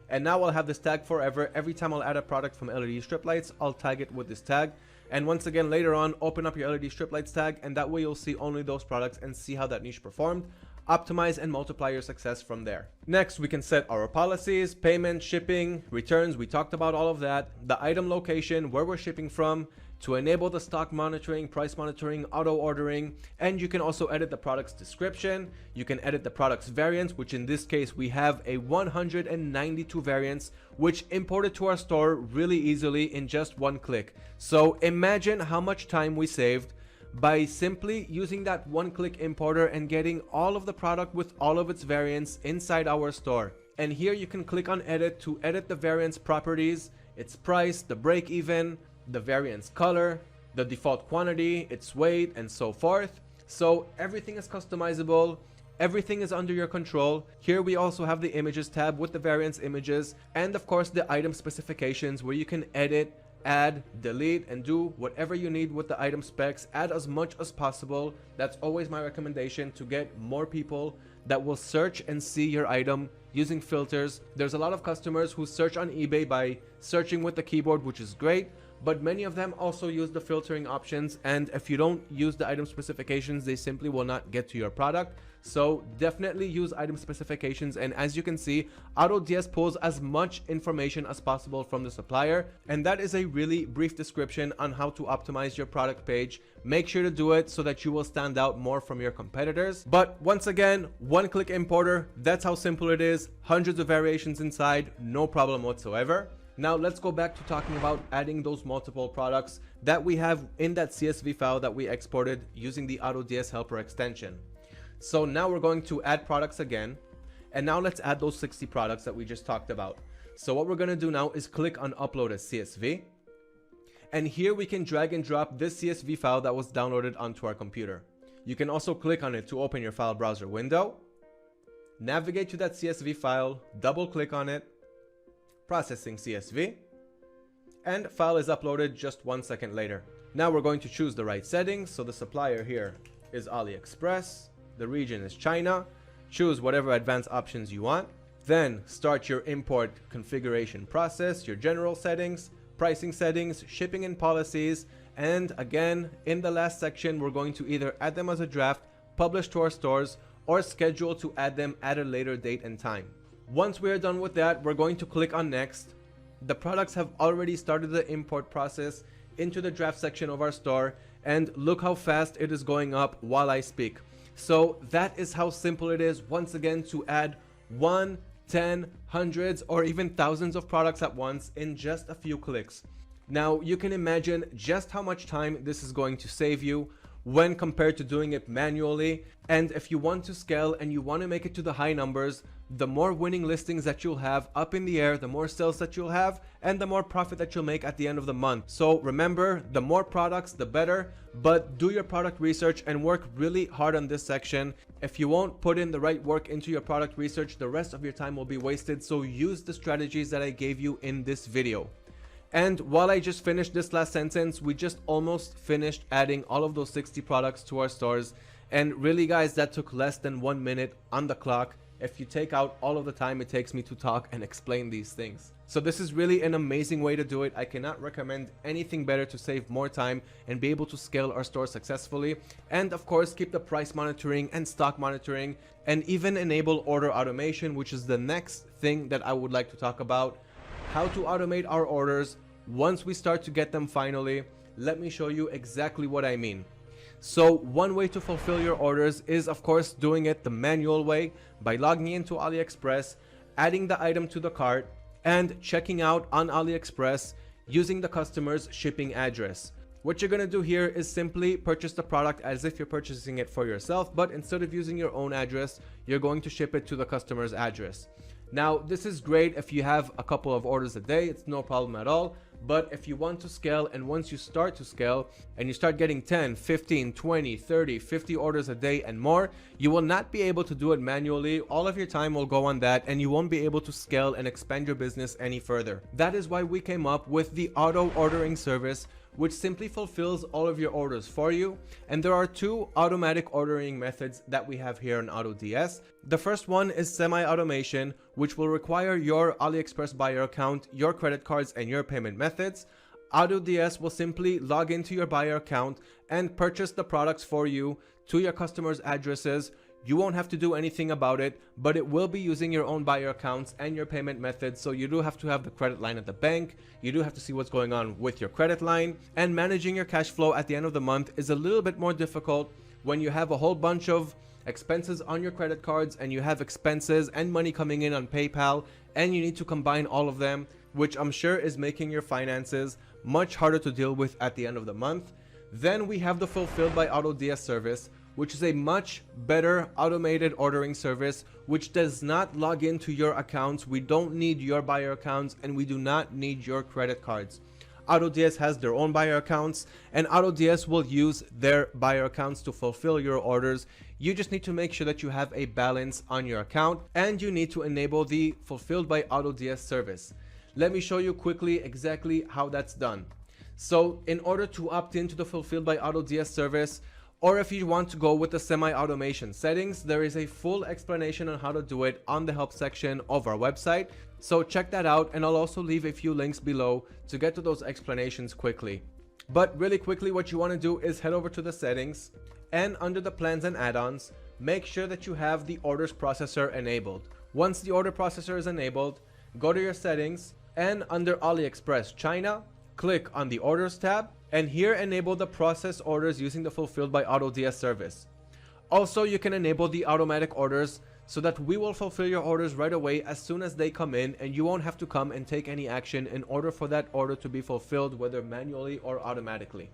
A: and now I'll have this tag forever. Every time I'll add a product from LED strip lights, I'll tag it with this tag, And once again, later on, open up your LED strip lights tag, and that way you'll see only those products and see how that niche performed. Optimize and multiply your success from there. Next, we can set our policies, payment, shipping, returns. We talked about all of that. The item location, where we're shipping from, to enable the stock monitoring, price monitoring, auto ordering, and you can also edit the product's description. You can edit the product's variants, which in this case we have a 192 variants, which imported to our store really easily in just one click. So imagine how much time we saved by simply using that one-click importer and getting all of the product with all of its variants inside our store. And here you can click on edit to edit the variant's properties, its price, the break even, the variant's color, the default quantity, its weight, and so forth. So everything is customizable, everything is under your control. Here we also have the images tab with the variant's images, and of course the item specifications, where you can edit, add, delete, and do whatever you need with the item specs. Add as much as possible. That's always my recommendation, to get more people that will search and see your item using filters. There's a lot of customers who search on eBay by searching with the keyboard, which is great, but many of them also use the filtering options, and if you don't use the item specifications, they simply will not get to your product. So definitely use item specifications, and as you can see, AutoDS pulls as much information as possible from the supplier, and that is a really brief description on how to optimize your product page. Make sure to do it so that you will stand out more from your competitors. But once again, one-click importer, that's how simple it is. Hundreds of variations inside, no problem whatsoever. Now let's go back to talking about adding those multiple products that we have in that CSV file that we exported using the AutoDS helper extension. So now we're going to add products again, and now let's add those 60 products that we just talked about. So what we're going to do now is click on upload as CSV, and here we can drag and drop this CSV file that was downloaded onto our computer. You can also click on it to open your file browser window, navigate to that CSV file, double click on it, processing CSV, and file is uploaded just 1 second later. Now we're going to choose the right settings. So the supplier here is AliExpress, the region is China. Choose whatever advanced options you want. Then start your import configuration process, your general settings, pricing settings, shipping and policies, and again in the last section we're going to either add them as a draft, publish to our stores, or schedule to add them at a later date and time. Once we are done with that, we're going to click on next. The products have already started the import process into the draft section of our store, and look how fast it is going up while I speak. So that is how simple it is, once again, to add 1, 10, hundreds, or even thousands of products at once in just a few clicks. Now you can imagine just how much time this is going to save you when compared to doing it manually. And if you want to scale and you want to make it to the high numbers, the more winning listings that you'll have up in the air, the more sales that you'll have, and the more profit that you'll make at the end of the month. So remember, the more products, the better, but do your product research and work really hard on this section. If you won't put in the right work into your product research, the rest of your time will be wasted. So use the strategies that I gave you in this video. And while I just finished this last sentence, we just almost finished adding all of those 60 products to our stores. And really guys, that took less than 1 minute on the clock. If you take out all of the time it takes me to talk and explain these things. So this is really an amazing way to do it. I cannot recommend anything better to save more time and be able to scale our store successfully. And of course, keep the price monitoring and stock monitoring, and even enable order automation, which is the next thing that I would like to talk about. How to automate our orders once we start to get them finally. Let me show you exactly what I mean. So one way to fulfill your orders is of course doing it the manual way by logging into AliExpress, adding the item to the cart, and checking out on AliExpress using the customer's shipping address. What you're going to do here is simply purchase the product as if you're purchasing it for yourself, but instead of using your own address, you're going to ship it to the customer's address. Now, this is great if you have a couple of orders a day, it's no problem at all. But if you want to scale, and once you start to scale and you start getting 10, 15, 20, 30, 50 orders a day and more, you will not be able to do it manually. All of your time will go on that, and you won't be able to scale and expand your business any further. That is why we came up with the auto ordering service, which simply fulfills all of your orders for you. And there are two automatic ordering methods that we have here on AutoDS. The first one is semi-automation, which will require your AliExpress buyer account, your credit cards, and your payment methods. AutoDS will simply log into your buyer account and purchase the products for you to your customers' addresses. You won't have to do anything about it, but it will be using your own buyer accounts and your payment methods. So you do have to have the credit line at the bank. You do have to see what's going on with your credit line, and managing your cash flow at the end of the month is a little bit more difficult when you have a whole bunch of expenses on your credit cards and you have expenses and money coming in on PayPal, and you need to combine all of them, which I'm sure is making your finances much harder to deal with at the end of the month. Then we have the Fulfilled by AutoDS service, which is a much better automated ordering service, which does not log into your accounts. We don't need your buyer accounts, and we do not need your credit cards. AutoDS has their own buyer accounts, and AutoDS will use their buyer accounts to fulfill your orders. You just need to make sure that you have a balance on your account, and you need to enable the Fulfilled by AutoDS service. Let me show you quickly exactly how that's done. So in order to opt into the Fulfilled by AutoDS service, or if you want to go with the semi-automation settings, there is a full explanation on how to do it on the help section of our website. So check that out, and I'll also leave a few links below to get to those explanations quickly. But really quickly, what you want to do is head over to the settings, and under the plans and add-ons, make sure that you have the orders processor enabled. Once the order processor is enabled, go to your settings, and under AliExpress China, click on the orders tab, and here enable the process orders using the Fulfilled by AutoDS service. Also, you can enable the automatic orders so that we will fulfill your orders right away as soon as they come in, and you won't have to come and take any action in order for that order to be fulfilled, whether manually or automatically.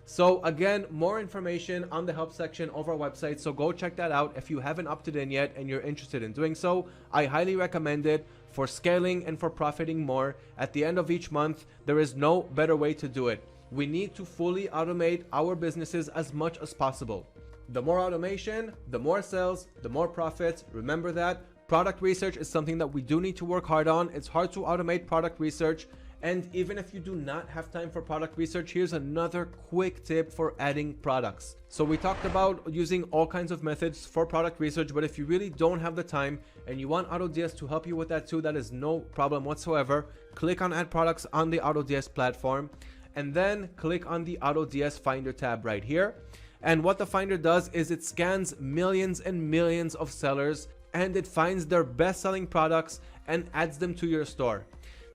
A: So again, more information on the help section of our website, so go check that out if you haven't opted in yet and you're interested in doing so. I highly recommend it for scaling and for profiting more. At the end of each month, there is no better way to do it. We need to fully automate our businesses as much as possible. The more automation, the more sales, the more profits. Remember that. Product research is something that we do need to work hard on. It's hard to automate product research. And even if you do not have time for product research, here's another quick tip for adding products. So we talked about using all kinds of methods for product research, but if you really don't have the time and you want AutoDS to help you with that too, that is no problem whatsoever. Click on Add Products on the AutoDS platform, and then click on the AutoDS Finder tab right here. And what the Finder does is it scans millions and millions of sellers, and it finds their best-selling products and adds them to your store.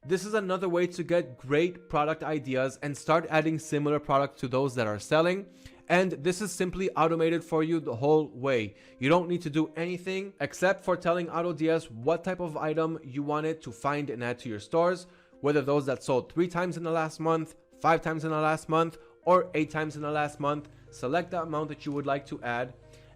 A: This is another way to get great product ideas and start adding similar products to those that are selling. And this is simply automated for you the whole way. You don't need to do anything except for telling AutoDS what type of item you want it to find and add to your stores, whether those that sold 3 times in the last month, 5 times in the last month, or 8 times in the last month. Select the amount that you would like to add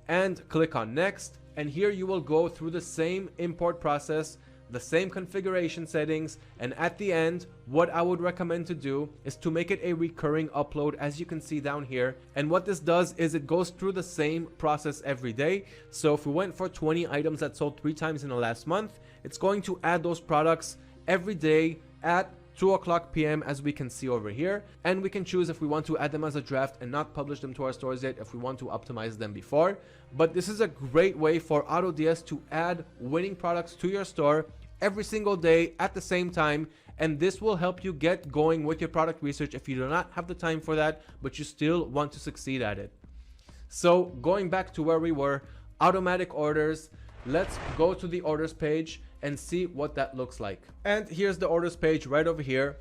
A: and click on next. And here you will go through the same import process, the same configuration settings, and at the end, what I would recommend to do is to make it a recurring upload, as you can see down here. And what this does is it goes through the same process every day. So if we went for 20 items that sold 3 times in the last month, it's going to add those products every day at 2:00 p.m. as we can see over here, and we can choose if we want to add them as a draft and not publish them to our stores yet, if we want to optimize them before. But this is a great way for AutoDS to add winning products to your store every single day at the same time, and this will help you get going with your product research if you do not have the time for that, but you still want to succeed at it. So going back to where we were, automatic orders, let's go to the orders page and see what that looks like. And here's the orders page right over here.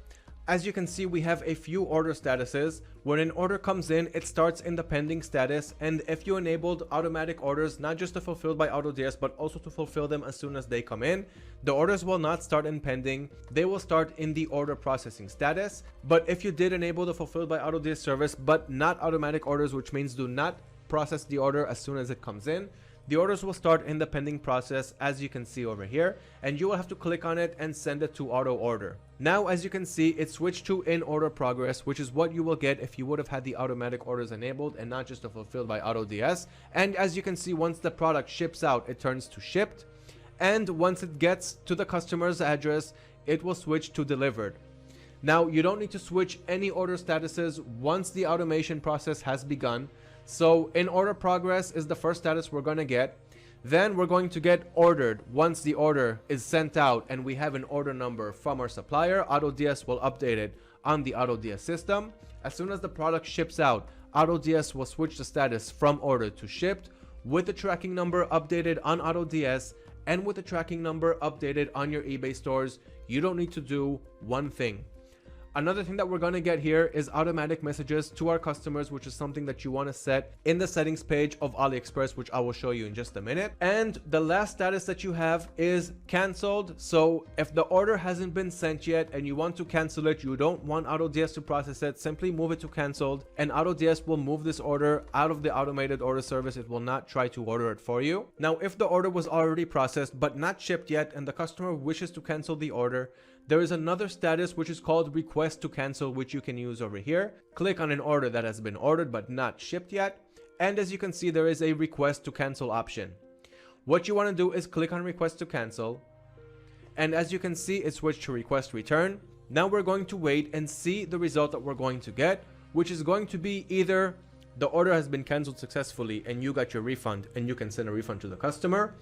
A: As you can see, we have a few order statuses. When an order comes in, it starts in the pending status, and if you enabled automatic orders, not just to fulfill by AutoDS, but also to fulfill them as soon as they come in, the orders will not start in pending. They will start in the order processing status. But if you did enable the fulfilled by AutoDS service, but not automatic orders, which means do not process the order as soon as it comes in, the orders will start in the pending process, as you can see over here, and you will have to click on it and send it to auto order. Now, as you can see, it switched to in order progress, which is what you will get if you would have had the automatic orders enabled and not just the fulfilled by AutoDS. And as you can see, once the product ships out, it turns to shipped, and once it gets to the customer's address, it will switch to delivered. Now, you don't need to switch any order statuses once the automation process has begun. So in order progress is the first status we're going to get. Then we're going to get ordered. Once the order is sent out and we have an order number from our supplier, AutoDS will update it on the AutoDS system. As soon as the product ships out, AutoDS will switch the status from ordered to shipped with the tracking number updated on AutoDS and with the tracking number updated on your eBay stores. You don't need to do one thing. Another thing that we're going to get here is automatic messages to our customers, which is something that you want to set in the settings page of AliExpress, which I will show you in just a minute. And the last status that you have is canceled. So if the order hasn't been sent yet and you want to cancel it, you don't want AutoDS to process it, simply move it to canceled, and AutoDS will move this order out of the automated order service. It will not try to order it for you. Now, if the order was already processed but not shipped yet and the customer wishes to cancel the order, there is another status which is called request to cancel, which you can use over here. Click on an order that has been ordered but not shipped yet, and as you can see, there is a request to cancel option. What you want to do is click on request to cancel, and as you can see, it switched to request return. Now we're going to wait and see the result that we're going to get, which is going to be either the order has been canceled successfully and you got your refund and you can send a refund to the customer,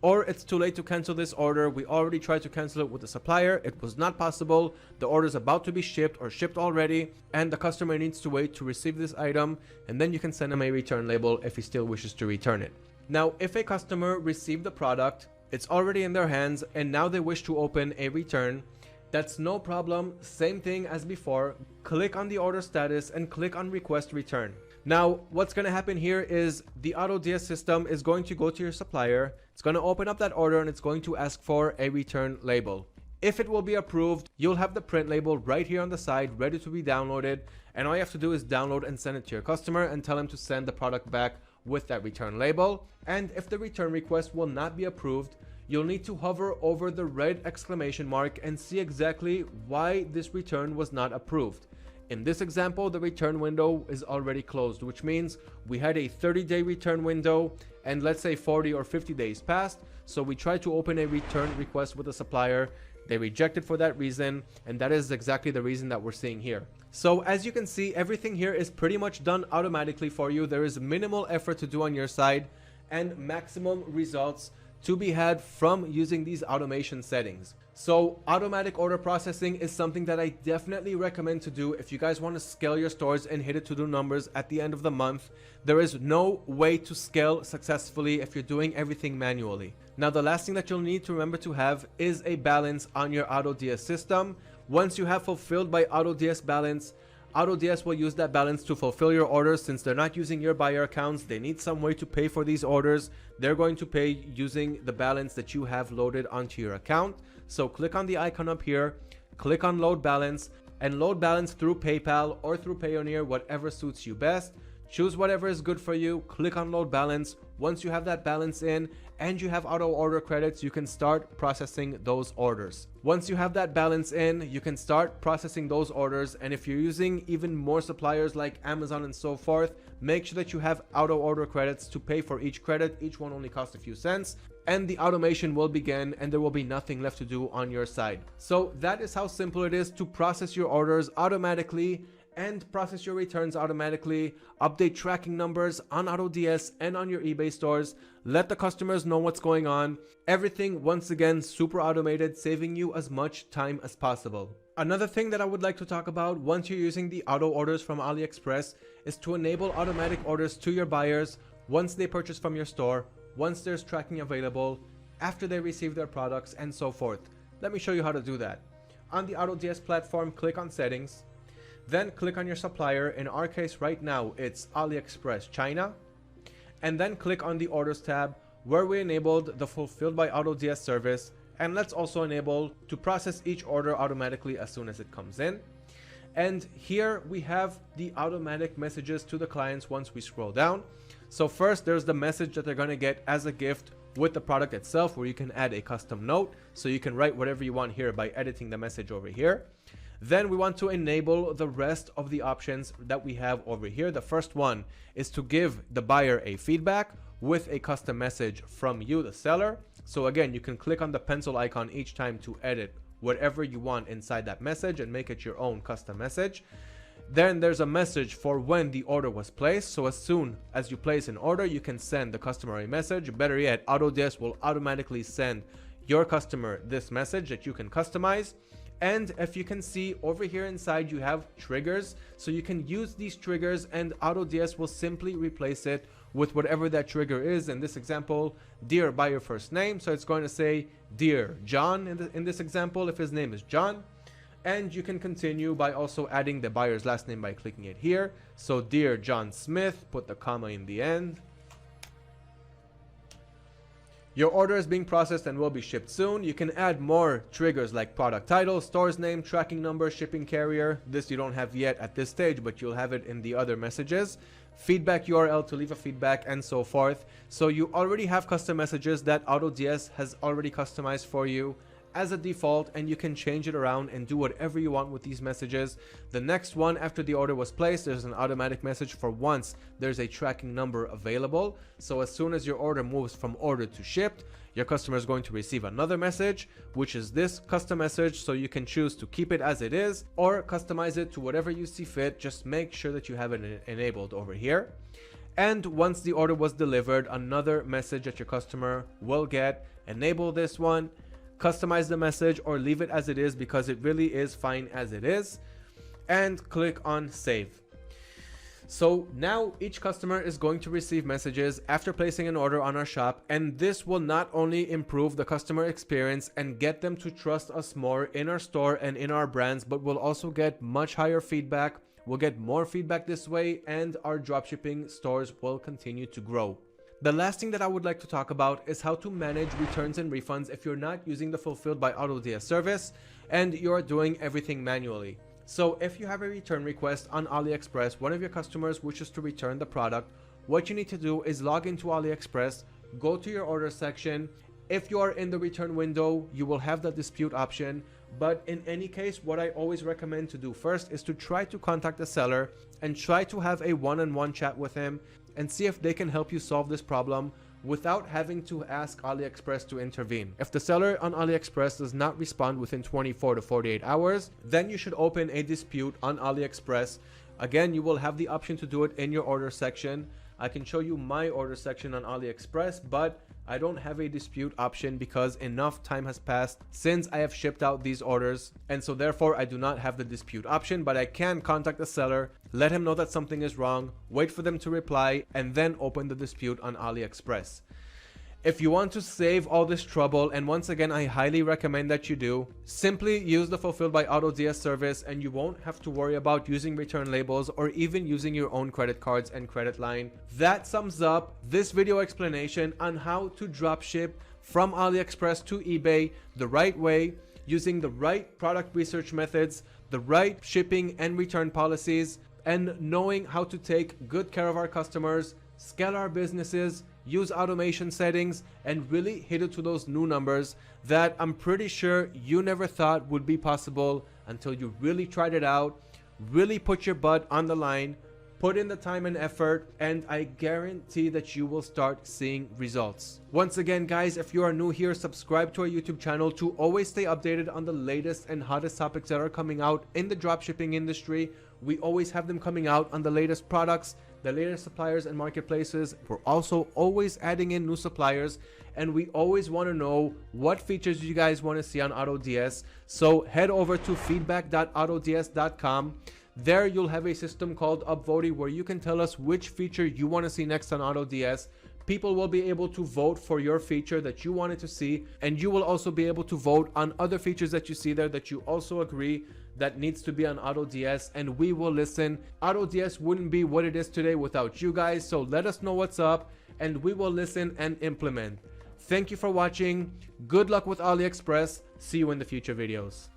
A: or it's too late to cancel this order. We already tried to cancel it with the supplier. It was not possible. The order is about to be shipped or shipped already, and the customer needs to wait to receive this item, and then you can send him a return label if he still wishes to return it. Now, if a customer received the product, it's already in their hands, and now they wish to open a return, that's no problem. Same thing as before. Click on the order status and click on request return. Now, what's going to happen here is the AutoDS system is going to go to your supplier. It's going to open up that order and it's going to ask for a return label. If it will be approved, you'll have the print label right here on the side, ready to be downloaded. And all you have to do is download and send it to your customer and tell him to send the product back with that return label. And if the return request will not be approved, you'll need to hover over the red exclamation mark and see exactly why this return was not approved. In this example, the return window is already closed, which means we had a 30-day return window and let's say 40 or 50 days passed. So we tried to open a return request with the supplier. They rejected for that reason, and that is exactly the reason that we're seeing here. So as you can see, everything here is pretty much done automatically for you. There is minimal effort to do on your side and maximum results to be had from using these automation settings. So automatic order processing is something that I definitely recommend to do if you guys want to scale your stores and hit it to do numbers at the end of the month. There is no way to scale successfully if you're doing everything manually. Now, the last thing that you'll need to remember to have is a balance on your AutoDS system. Once you have fulfilled by AutoDS balance, AutoDS will use that balance to fulfill your orders. Since they're not using your buyer accounts, they need some way to pay for these orders. They're going to pay using the balance that you have loaded onto your account. So click on the icon up here, click on load balance, and load balance through PayPal or through Payoneer, whatever suits you best. Choose whatever is good for you. Click on load balance. Once you have that balance in and you have auto order credits, you can start processing those orders. Once you have that balance in, you can start processing those orders. And if you're using even more suppliers like Amazon and so forth, make sure that you have auto order credits to pay for each credit. Each one only costs a few cents, and the automation will begin and there will be nothing left to do on your side. So that is how simple it is to process your orders automatically and process your returns automatically, update tracking numbers on AutoDS and on your eBay stores, let the customers know what's going on. Everything, once again, super automated, saving you as much time as possible. Another thing that I would like to talk about once you're using the auto orders from AliExpress is to enable automatic orders to your buyers once they purchase from your store, once there's tracking available, after they receive their products, and so forth. Let me show you how to do that. On the AutoDS platform, click on settings. Then click on your supplier. In our case right now, it's AliExpress China. And then click on the orders tab where we enabled the fulfilled by AutoDS service. And let's also enable to process each order automatically as soon as it comes in. And here we have the automatic messages to the clients once we scroll down. So first, there's the message that they're going to get as a gift with the product itself, where you can add a custom note. So you can write whatever you want here by editing the message over here. Then we want to enable the rest of the options that we have over here. The first one is to give the buyer a feedback with a custom message from you, the seller. So again, you can click on the pencil icon each time to edit whatever you want inside that message and make it your own custom message. Then there's a message for when the order was placed. So as soon as you place an order, you can send the customer a message. Better yet, AutoDS will automatically send your customer this message that you can customize. And if you can see over here inside, you have triggers. So you can use these triggers and AutoDS will simply replace it with whatever that trigger is. In this example, dear by your first name. So it's going to say dear John in this example, if his name is John. And you can continue by also adding the buyer's last name by clicking it here. So dear John Smith, put the comma in the end. Your order is being processed and will be shipped soon. You can add more triggers like product title, store's name, tracking number, shipping carrier. This you don't have yet at this stage, but you'll have it in the other messages. Feedback URL to leave a feedback and so forth. So you already have custom messages that AutoDS has already customized for you as a default, and you can change it around and do whatever you want with these messages. The next one after the order was placed, there's an automatic message for once there's a tracking number available. So as soon as your order moves from ordered to shipped, your customer is going to receive another message, which is this custom message. So you can choose to keep it as it is or customize it to whatever you see fit. Just make sure that you have it enabled over here. And once the order was delivered, another message that your customer will get. Enable this one, customize the message or leave it as it is because it really is fine as it is, and click on save. So now each customer is going to receive messages after placing an order on our shop, and this will not only improve the customer experience and get them to trust us more in our store and in our brands, but we'll also get much higher feedback. We'll get more feedback this way, and our dropshipping stores will continue to grow. The last thing that I would like to talk about is how to manage returns and refunds if you're not using the Fulfilled by AutoDS service and you're doing everything manually. So if you have a return request on AliExpress, one of your customers wishes to return the product, what you need to do is log into AliExpress, go to your order section. If you are in the return window, you will have the dispute option. But in any case, what I always recommend to do first is to try to contact the seller and try to have a one-on-one chat with him and see if they can help you solve this problem without having to ask AliExpress to intervene. If the seller on AliExpress does not respond within 24 to 48 hours, then you should open a dispute on AliExpress. Again, you will have the option to do it in your order section. I can show you my order section on AliExpress, but I don't have a dispute option because enough time has passed since I have shipped out these orders, and so therefore I do not have the dispute option. But I can contact the seller, let him know that something is wrong, wait for them to reply, and then open the dispute on AliExpress. If you want to save all this trouble, and once again I highly recommend that you do, simply use the Fulfilled by AutoDS service and you won't have to worry about using return labels or even using your own credit cards and credit line. That sums up this video explanation on how to dropship from AliExpress to eBay the right way, using the right product research methods, the right shipping and return policies, and knowing how to take good care of our customers, scale our businesses, use automation settings, and really hit it to those new numbers that I'm pretty sure you never thought would be possible until you really tried it out, really put your butt on the line, put in the time and effort, and I guarantee that you will start seeing results. Once again, guys, if you are new here, subscribe to our YouTube channel to always stay updated on the latest and hottest topics that are coming out in the dropshipping industry. We always have them coming out on the latest products, the latest suppliers and marketplaces. We're also always adding in new suppliers, and we always want to know what features you guys want to see on AutoDS. So head over to feedback.autods.com. There you'll have a system called upvoting where you can tell us which feature you want to see next on AutoDS. People will be able to vote for your feature that you wanted to see, and you will also be able to vote on other features that you see there that you also agree that needs to be on AutoDS, and we will listen. AutoDS wouldn't be what it is today without you guys, so let us know what's up and we will listen and implement. Thank you for watching. Good luck with AliExpress. See you in the future videos.